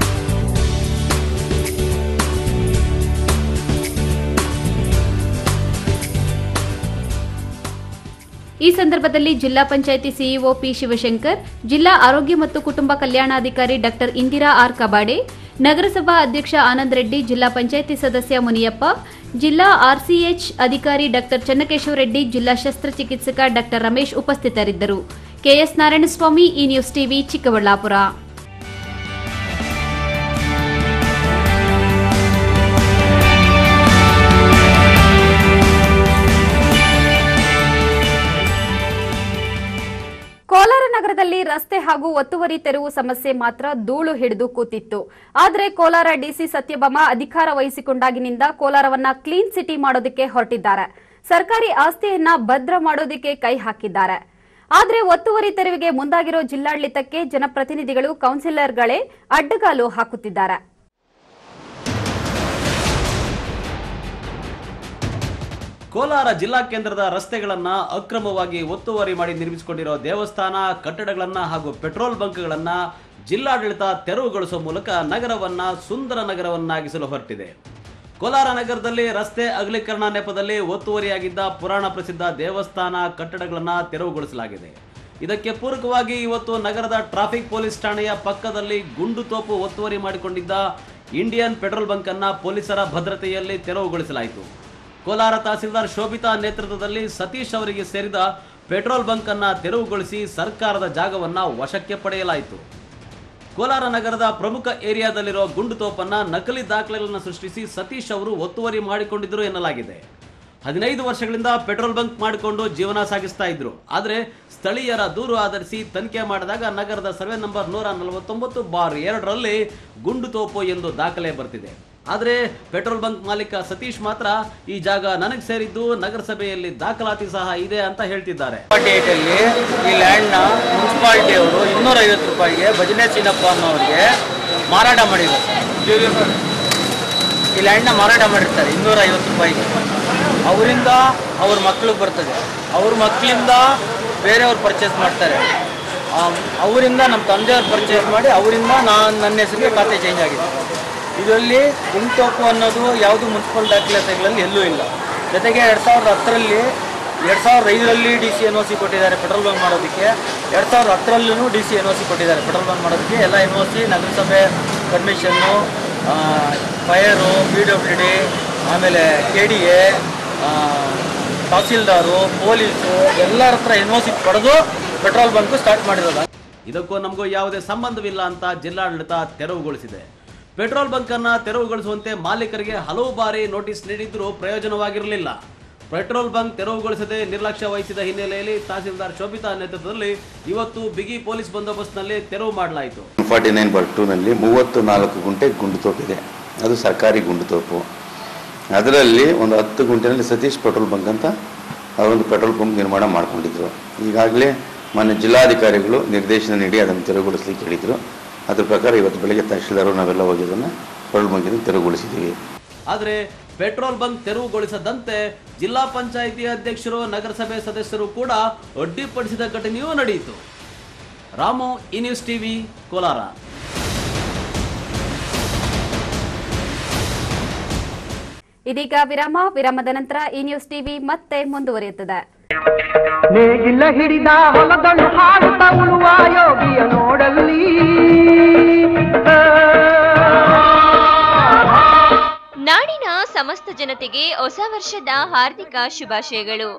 ಈ ಸಂದರ್ಭದಲ್ಲಿ ಜಿಲ್ಲಾ ಪಂಚಾಯಿತಿ ಸಿಇಒ ಪಿ ಶಿವಶಂಕರ್, ಜಿಲ್ಲಾ ಆರೋಗ್ಯ ಮತ್ತು ಕುಟುಂಬ ಕಲ್ಯಾಣಾಧಿಕಾರಿ ಡಾ ಇಂದಿರಾ ಆರ್ ಕಬಾಡೆ, ನಗರಸಭಾ ಅಧ್ಯಕ್ಷ ಆನಂದ್ ರೆಡ್ಡಿ, ಜಿಲ್ಲಾ ಪಂಚಾಯಿತಿ ಸದಸ್ಯ ಮುನಿಯಪ್ಪ, ಜಿಲ್ಲಾ ಆರ್ಸಿಎಚ್ ಅಧಿಕಾರಿ ಡಾ ಚನ್ನಕೇಶವ ರೆಡ್ಡಿ, ಜಿಲ್ಲಾ ಶಸ್ತ್ರಚಿಕಿತ್ಸಕ ಡಾ ರಮೇಶ್ ಉಪಸ್ಥಿತರಿದ್ದರು. ಕೆಎಸ್ ನಾರಾಯಣಸ್ವಾಮಿ, ಈ ನ್ಯೂಸ್ ಟಿವಿ, ಚಿಕ್ಕಬಳ್ಳಾಪುರ. ಕೋಲಾರ ನಗರದಲ್ಲಿ ರಸ್ತೆ ಹಾಗೂ ಒತ್ತುವರಿ ತೆರವು ಸಮಸ್ಯೆ ಮಾತ್ರ ಧೂಳು ಹಿಡಿದು ಕೂತಿತ್ತು. ಆದರೆ ಕೋಲಾರ ಡಿಸಿ ಸತ್ಯಭಾಮ ಅಧಿಕಾರ ವಹಿಸಿಕೊಂಡಾಗಿನಿಂದ ಕೋಲಾರವನ್ನ ಕ್ಲೀನ್ ಸಿಟಿ ಮಾಡೋದಕ್ಕೆ ಹೊರಟಿದ್ದಾರೆ. ಸರ್ಕಾರಿ ಆಸ್ತಿಯನ್ನ ಭದ್ರ ಮಾಡೋದಕ್ಕೆ ಕೈ ಹಾಕಿದ್ದಾರೆ. ಆದರೆ ಒತ್ತುವರಿ ತೆರವಿಗೆ ಮುಂದಾಗಿರೋ ಜಿಲ್ಲಾಡಳಿತಕ್ಕೆ ಜನಪ್ರತಿನಿಧಿಗಳು, ಕೌನ್ಸಿಲರ್ಗಳೇ ಅಡ್ಡಗಾಲು ಹಾಕುತ್ತಿದ್ದಾರೆ. ಕೋಲಾರ ಜಿಲ್ಲಾ ಕೇಂದ್ರದ ರಸ್ತೆಗಳನ್ನ ಅಕ್ರಮವಾಗಿ ಒತ್ತುವರಿ ಮಾಡಿ ನಿರ್ಮಿಸಿಕೊಂಡಿರೋ ದೇವಸ್ಥಾನ ಕಟ್ಟಡಗಳನ್ನ ಹಾಗೂ ಪೆಟ್ರೋಲ್ ಬಂಕ್ಗಳನ್ನ ಜಿಲ್ಲಾಡಳಿತ ತೆರವುಗೊಳಿಸುವ ಮೂಲಕ ನಗರವನ್ನ ಸುಂದರ ನಗರವನ್ನಾಗಿಸಲು ಹೊರಟಿದೆ. ಕೋಲಾರ ನಗರದಲ್ಲಿ ರಸ್ತೆ ಅಗಲೀಕರಣ ನೆಪದಲ್ಲಿ ಒತ್ತುವರಿಯಾಗಿದ್ದ ಪುರಾಣ ಪ್ರಸಿದ್ಧ ದೇವಸ್ಥಾನ ಕಟ್ಟಡಗಳನ್ನ ತೆರವುಗೊಳಿಸಲಾಗಿದೆ. ಇದಕ್ಕೆ ಪೂರಕವಾಗಿ ಇವತ್ತು ನಗರದ ಟ್ರಾಫಿಕ್ ಪೊಲೀಸ್ ಠಾಣೆಯ ಪಕ್ಕದಲ್ಲಿ ಗುಂಡು ತೋಪು ಒತ್ತುವರಿ ಮಾಡಿಕೊಂಡಿದ್ದ ಇಂಡಿಯನ್ ಪೆಟ್ರೋಲ್ ಬಂಕ್ ಅನ್ನ ಪೊಲೀಸರ ಭದ್ರತೆಯಲ್ಲಿ ತೆರವುಗೊಳಿಸಲಾಯಿತು. ಕೋಲಾರ ತಹಸೀಲ್ದಾರ್ ಶೋಭಿತಾ ನೇತೃತ್ವದಲ್ಲಿ ಸತೀಶ್ ಅವರಿಗೆ ಸೇರಿದ ಪೆಟ್ರೋಲ್ ಬಂಕ್ ಅನ್ನ ತೆರವುಗೊಳಿಸಿ ಸರ್ಕಾರದ ಜಾಗವನ್ನ ವಶಕ್ಕೆ ಪಡೆಯಲಾಯಿತು. ಕೋಲಾರ ನಗರದ ಪ್ರಮುಖ ಏರಿಯಾದಲ್ಲಿರುವ ಗುಂಡು ತೋಪನ್ನ ನಕಲಿ ದಾಖಲೆಗಳನ್ನು ಸೃಷ್ಟಿಸಿ ಸತೀಶ್ ಅವರು ಒತ್ತುವರಿ ಮಾಡಿಕೊಂಡಿದ್ದರು ಎನ್ನಲಾಗಿದೆ. 15 ವರ್ಷಗಳಿಂದ ಪೆಟ್ರೋಲ್ ಬಂಕ್ ಮಾಡಿಕೊಂಡು ಜೀವನ ಸಾಗಿಸ್ತಾ ಇದ್ರು. ಆದರೆ ಸ್ಥಳೀಯರ ದೂರು ಆಧರಿಸಿ ತನಿಖೆ ಮಾಡಿದಾಗ ನಗರದ ಸರ್ವೆ ನಂಬರ್ 149/2ರಲ್ಲಿ ಗುಂಡು ತೋಪು ಎಂದು ದಾಖಲೆ ಬರ್ತಿದೆ. ಆದರೆ ಪೆಟ್ರೋಲ್ ಬಂಕ್ ಮಾಲೀಕ ಸತೀಶ್ ಮಾತ್ರ ಈ ಜಾಗ ನನಗೆ ಸೇರಿದ್ದು, ನಗರಸಭೆಯಲ್ಲಿ ದಾಖಲಾತಿ ಸಹ ಇದೆ ಅಂತ ಹೇಳ್ತಿದ್ದಾರೆ. ಈ ಲ್ಯಾಂಡ್ನ ಮುನ್ಸಿಪಾಲಿಟಿ ಅವರು 250 ರೂಪಾಯಿಗೆ ಭಜನೆ ಸೀನಪ್ಪ ಅನ್ನೋರಿಗೆ ಮಾರಾಟ ಮಾಡಿದ್ದಾರೆ ಸರ್. ಈ ಲ್ಯಾಂಡ್ನ ಮಾರಾಟ ಮಾಡಿರ್ತಾರೆ 250 ರೂಪಾಯಿಗೆ. ಅವರಿಂದ ಅವ್ರ ಮಕ್ಳಿಗೆ ಬರ್ತದೆ, ಅವ್ರ ಮಕ್ಕಳಿಂದ ಬೇರೆಯವ್ರು ಪರ್ಚೇಸ್ ಮಾಡ್ತಾರೆ, ಅವರಿಂದ ನಮ್ಮ ತಂದೆಯವ್ರು ಪರ್ಚೇಸ್ ಮಾಡಿ ಅವರಿಂದ ನನ್ನ ಹೆಸರಿಗೆ ಖಾತೆ ಚೇಂಜ್ ಆಗಿದೆ. ಇದರಲ್ಲಿ ಗುಂಟೋಪು ಅನ್ನೋದು ಯಾವುದು ಮುನ್ಸಿಪಲ್ ದಾಖಲಾತಿಗಳಲ್ಲಿ ಎಲ್ಲೂ ಇಲ್ಲ. ಜೊತೆಗೆ 2005ರಲ್ಲಿ DC NOC ಕೊಟ್ಟಿದ್ದಾರೆ ಪೆಟ್ರೋಲ್ ಬಂಕ್ ಮಾಡೋದಕ್ಕೆ, 2010ರಲ್ಲೂ DC NOC ಕೊಟ್ಟಿದ್ದಾರೆ ಪೆಟ್ರೋಲ್ ಬಂಕ್ ಮಾಡೋದಕ್ಕೆ. ಎಲ್ಲ NOC ನಗರಸಭೆ ಪರ್ಮಿಷನ್ನು, ಫೈರು, PWD, ಆಮೇಲೆ KDA, ತಹಸೀಲ್ದಾರು, ಪೊಲೀಸು ಎಲ್ಲರ ಹತ್ರ NOC ಪಡೆದು ಪೆಟ್ರೋಲ್ ಬಂಕ್ ಸ್ಟಾರ್ಟ್ ಮಾಡಿರೋದು. ಇದಕ್ಕೂ ನಮಗೂ ಯಾವುದೇ ಸಂಬಂಧವಿಲ್ಲ ಅಂತ ಜಿಲ್ಲಾಡಳಿತ ತೆರವುಗೊಳಿಸಿದೆ. ಪೆಟ್ರೋಲ್ ಬಂಕ್ ಅನ್ನ ತೆರವುಗೊಳಿಸುವಂತೆ ಮಾಲೀಕರಿಗೆ ಹಲವು ಬಾರಿ ನೋಟಿಸ್ ನೀಡಿದ್ರೂ ಪ್ರಯೋಜನವಾಗಿರಲಿಲ್ಲ. ಪೆಟ್ರೋಲ್ ಬಂಕ್ ತೆರವುಗೊಳಿಸದೆ ನಿರ್ಲಕ್ಷ್ಯ ವಹಿಸಿದ ಹಿನ್ನೆಲೆಯಲ್ಲಿ ತಹಸೀಲ್ದಾರ್ ಶೋಭಿತಾ ನೇತೃತ್ವದಲ್ಲಿ ಇವತ್ತು ಬಿಗಿ ಪೊಲೀಸ್ ಬಂದೋಬಸ್ತ್ನಲ್ಲಿ ತೆರವು ಮಾಡಲಾಯಿತು. 49/2ನಲ್ಲಿ 34 ಗುಂಟೆ ಗುಂಡುತೋಪಿದೆ, ಅದು ಸರ್ಕಾರಿ ಗುಂಡುತೋಪು. ಅದರಲ್ಲಿ ಒಂದು 10 ಗುಂಟೆನಲ್ಲಿ ಸತೀಶ್ ಪೆಟ್ರೋಲ್ ಬಂಕ್ ಅಂತ ಅವರೊಂದು ಪೆಟ್ರೋಲ್ ಬಂಕ್ ನಿರ್ಮಾಣ ಮಾಡಿಕೊಂಡಿದ್ರು. ಈಗಾಗಲೇ ಮಾನ್ಯ ಜಿಲ್ಲಾಧಿಕಾರಿಗಳು ನಿರ್ದೇಶನ ನೀಡಿ ಅದನ್ನು ತೆರವುಗೊಳಿಸಲಿಕ್ಕೆ ಹೇಳಿದರು. ಅದ್ರ ಪ್ರಕಾರ ಇವತ್ತು ಬೆಳಗ್ಗೆ ತಹಶೀಲ್ದಾರರು ನಾವೆಲ್ಲ ಹೋಗಿ ಅದನ್ನು ಪೆಟ್ರೋಲ್ ಬಂಕಿನ ತೆರವುಗೊಳಿಸಿದ್ದೀವಿ. ಆದರೆ ಪೆಟ್ರೋಲ್ ಬಂಕ್ ತೆರವುಗೊಳಿಸದಂತೆ ಜಿಲ್ಲಾ ಪಂಚಾಯಿತಿ ಅಧ್ಯಕ್ಷರು, ನಗರಸಭೆ ಸದಸ್ಯರು ಕೂಡ ಅಡ್ಡಿಪಡಿಸಿದ ಘಟನೆಯೂ ನಡೆಯಿತು. ರಾಮು, ಈ ನ್ಯೂಸ್ ಟಿವಿ, ಕೋಲಾರ. ಇದೀಗ ವಿರಾಮದ ನಂತರ ಈ ನ್ಯೂಸ್ ಟಿವಿ ಮತ್ತೆ ಮುಂದುವರಿಯುತ್ತದೆ. ನೇಗಿಲ ಹಿಡಿದ ಹೊಲದಳು ಹಾಡುತ್ತಾ ಉಳುವ ಯೋಗಿಯ ನೋಡಲ್ಲಿ ನಾಡಿನ ಸಮಸ್ತ ಜನತೆಗೆ ಹೊಸ ವರ್ಷದ ಹಾರ್ದಿಕ ಶುಭಾಶಯಗಳು.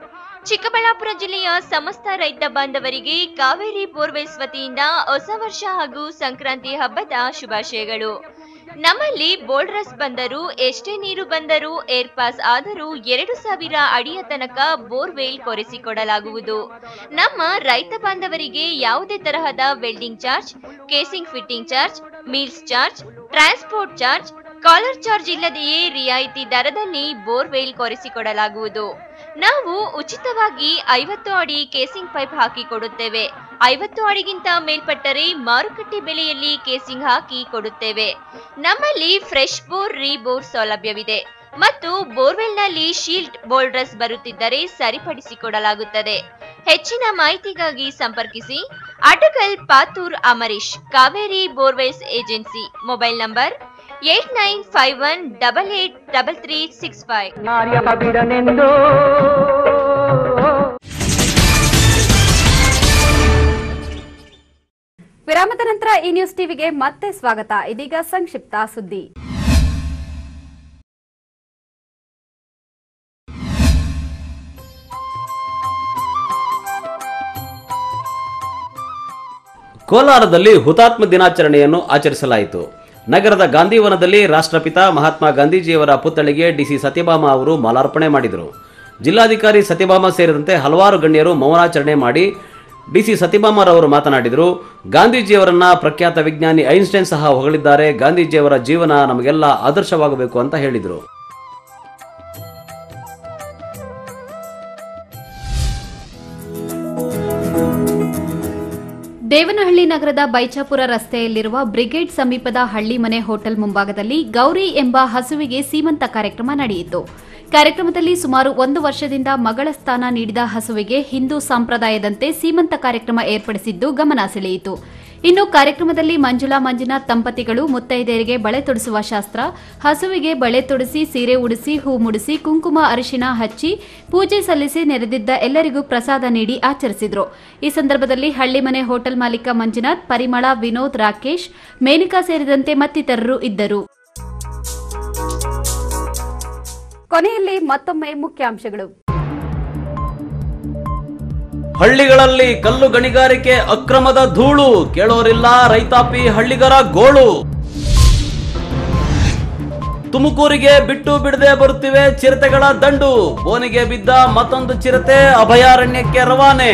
ಚಿಕ್ಕಬಳ್ಳಾಪುರ ಜಿಲ್ಲೆಯ ಸಮಸ್ತ ರೈತ ಬಾಂಧವರಿಗೆ ಕಾವೇರಿ ಬೋರ್ವೆಲ್ಸ್ ವತಿಯಿಂದ ಹೊಸ ವರ್ಷ ಹಾಗೂ ಸಂಕ್ರಾಂತಿ ಹಬ್ಬದ ಶುಭಾಶಯಗಳು. ನಮ್ಮಲ್ಲಿ ಬೋಲ್ಡ್ರಸ್ ಬಂದರೂ, ಎಷ್ಟೇ ನೀರು ಬಂದರೂ, ಏರ್ ಪಾಸ್ ಆದರೂ 2000 ಅಡಿಯ ತನಕ ಬೋರ್ವೆಲ್ ಕೊರೆಸಿಕೊಡಲಾಗುವುದು. ನಮ್ಮ ರೈತ ಬಾಂಧವರಿಗೆ ಯಾವುದೇ ತರಹದ welding charge, casing fitting charge, meals charge, transport charge, collar charge ಇಲ್ಲದೆಯೇ ರಿಯಾಯಿತಿ ದರದಲ್ಲಿ ಬೋರ್ವೆಲ್ ಕೊರೆಸಿಕೊಡಲಾಗುವುದು. ನಾವು ಉಚಿತವಾಗಿ 50 ಅಡಿ ಕೇಸಿಂಗ್ ಪೈಪ್ ಹಾಕಿ ಕೊಡುತ್ತೇವೆ. 50 ಅಡಿಗಿಂತ ಮೇಲ್ಪಟ್ಟರೆ ಮಾರುಕಟ್ಟೆ ಬೆಲೆಯಲ್ಲಿ ಕೇಸಿಂಗ್ ಹಾಕಿ ಕೊಡುತ್ತೇವೆ. ನಮ್ಮಲ್ಲಿ ಫ್ರೆಶ್ ಬೋರ್, ರೀಬೋರ್ ಸೌಲಭ್ಯವಿದೆ ಮತ್ತು ಬೋರ್ವೆಲ್ನಲ್ಲಿ ಶೀಲ್ಡ್ ಬೋಲ್ಡ್ರಸ್ ಬರುತ್ತಿದ್ದರೆ ಸರಿಪಡಿಸಿಕೊಡಲಾಗುತ್ತದೆ. ಹೆಚ್ಚಿನ ಮಾಹಿತಿಗಾಗಿ ಸಂಪರ್ಕಿಸಿ Atakal Pathur Amarish, Kaveri borewells agency. Mobile number 8951883365. ವಿರಾಮದ ನಂತರ ಈ ನ್ಯೂಸ್ ಟಿವಿಗೆ ಮತ್ತೆ ಸ್ವಾಗತ. ಇದೀಗ ಸಂಕ್ಷಿಪ್ತ ಸುದ್ದಿ. ಕೋಲಾರದಲ್ಲಿ ಹುತಾತ್ಮ ದಿನಾಚರಣೆಯನ್ನು ಆಚರಿಸಲಾಯಿತು. ನಗರದ ಗಾಂಧಿವನದಲ್ಲಿ ರಾಷ್ಟ್ರಪಿತ ಮಹಾತ್ಮ ಗಾಂಧೀಜಿಯವರ ಪುತ್ಥಳಿಗೆ ಡಿಸಿ ಸತ್ಯಭಾಮ ಅವರು ಮಾಲಾರ್ಪಣೆ ಮಾಡಿದರು. ಜಿಲ್ಲಾಧಿಕಾರಿ ಸತ್ಯಭಾಮ ಸೇರಿದಂತೆ ಹಲವಾರು ಗಣ್ಯರು ಮೌನಾಚರಣೆ ಮಾಡಿ ಡಿಸಿ ಸತ್ಯಭಾಮರವರು ಮಾತನಾಡಿದರು. ಗಾಂಧೀಜಿಯವರನ್ನ ಪ್ರಖ್ಯಾತ ವಿಜ್ಞಾನಿ ಐನ್ಸ್ಟೈನ್ ಸಹ ಹೊಗಳಿದ್ದಾರೆ. ಗಾಂಧೀಜಿಯವರ ಜೀವನ ನಮಗೆಲ್ಲ ಆದರ್ಶವಾಗಬೇಕು ಅಂತ ಹೇಳಿದರು. ದೇವನಹಳ್ಳಿ ನಗರದ ಬೈಚಾಪುರ ರಸ್ತೆಯಲ್ಲಿರುವ ಬ್ರಿಗೇಡ್ ಸಮೀಪದ ಹಳ್ಳಿಮನೆ ಹೋಟೆಲ್ ಮುಂಭಾಗದಲ್ಲಿ ಗೌರಿ ಎಂಬ ಹಸುವಿಗೆ ಸೀಮಂತ ಕಾರ್ಯಕ್ರಮ ನಡೆಯಿತು. ಕಾರ್ಯಕ್ರಮದಲ್ಲಿ ಸುಮಾರು 1 ವರ್ಷದಿಂದ ಮಗಳ ಸ್ಥಾನ ನೀಡಿದ ಹಸುವಿಗೆ ಹಿಂದೂ ಸಂಪ್ರದಾಯದಂತೆ ಸೀಮಂತ ಕಾರ್ಯಕ್ರಮ ಏರ್ಪಡಿಸಿದ್ದು ಗಮನ ಸೆಳೆಯಿತು. ಇನ್ನು ಕಾರ್ಯಕ್ರಮದಲ್ಲಿ ಮಂಜುಳಾ ಮಂಜುನಾಥ್ ದಂಪತಿಗಳು ಮುತ್ತೈದೆಯರಿಗೆ ಬಳೆ ತೊಡಿಸುವ ಶಾಸ್ತ್ರ, ಹಸುವಿಗೆ ಬಳೆ ತೊಡಿಸಿ, ಸೀರೆ ಉಡಿಸಿ, ಹೂ ಮುಡಿಸಿ, ಕುಂಕುಮ ಅರಿಶಿಣ ಹಚ್ಚಿ ಪೂಜೆ ಸಲ್ಲಿಸಿ ನೆರೆದಿದ್ದ ಎಲ್ಲರಿಗೂ ಪ್ರಸಾದ ನೀಡಿ ಆಚರಿಸಿದರು. ಈ ಸಂದರ್ಭದಲ್ಲಿ ಹಳ್ಳಿಮನೆ ಹೋಟೆಲ್ ಮಾಲೀಕ ಮಂಜುನಾಥ್, ಪರಿಮಳ, ವಿನೋದ್, ರಾಕೇಶ್, ಮೇನಿಕಾ ಸೇರಿದಂತೆ ಮತ್ತಿತರರು ಇದ್ದರು. ಕೊನೆಯಲ್ಲಿ ಮತ್ತೊಮ್ಮೆ ಮುಖ್ಯಾಂಶಗಳು. ಹಳ್ಳಿಗಳಲ್ಲಿ ಕಲ್ಲು ಗಣಿಗಾರಿಕೆ ಅಕ್ರಮದ ಧೂಳು, ಕೇಳೋರಿಲ್ಲ ರೈತಾಪಿ ಹಳ್ಳಿಗರ ಗೋಳು. ತುಮಕೂರಿಗೆ ಬಿಟ್ಟು ಬಿಡದೆ ಬರುತ್ತಿವೆ ಚಿರತೆಗಳ ದಂಡು, ಬೋನಿಗೆ ಬಿದ್ದ ಮತ್ತೊಂದು ಚಿರತೆ ಅಭಯಾರಣ್ಯಕ್ಕೆ ರವಾನೆ.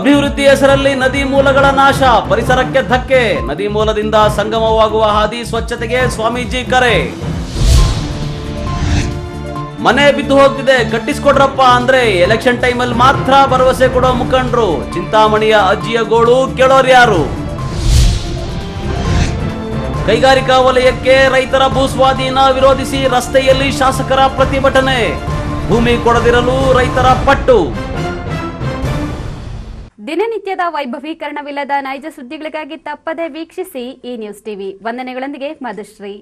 ಅಭಿವೃದ್ಧಿ ಹೆಸರಲ್ಲಿ ನದಿ ಮೂಲಗಳ ನಾಶ, ಪರಿಸರಕ್ಕೆ ಧಕ್ಕೆ, ನದಿ ಮೂಲದಿಂದ ಸಂಗಮವಾಗುವ ಹಾದಿ ಸ್ವಚ್ಛತೆಗೆ ಸ್ವಾಮೀಜಿ ಕರೆ. ಮನೆ ಬಿದ್ದು ಹೋಗ್ತಿದೆ ಕಟ್ಟಿಸ್ಕೊಡ್ರಪ್ಪ ಅಂದ್ರೆ ಎಲೆಕ್ಷನ್ ಟೈಮಲ್ಲಿ ಮಾತ್ರ ಭರವಸೆ ಕೊಡೋ ಮುಖಂಡರು, ಚಿಂತಾಮಣಿಯ ಅಜ್ಜಿಯ ಗೋಳು, ಕೇಳೋರ್ಯಾರು. ಕೈಗಾರಿಕಾ ವಲಯಕ್ಕೆ ರೈತರ ಭೂಸ್ವಾಧೀನ ವಿರೋಧಿಸಿ ರಸ್ತೆಯಲ್ಲಿ ಶಾಸಕರ ಪ್ರತಿಭಟನೆ. ಭೂಮಿ ಕೊಡದಿರಲು ರೈತರ ಪಟ್ಟು. ದಿನನಿತ್ಯದ ವೈಭವೀಕರಣವಿಲ್ಲದ ನೈಜ ಸುದ್ದಿಗಳಿಗಾಗಿ ತಪ್ಪದೇ ವೀಕ್ಷಿಸಿ ಈ ನ್ಯೂಸ್ ಟಿವಿ. ವಂದನೆಗಳೊಂದಿಗೆ ಮಧುಶ್ರೀ.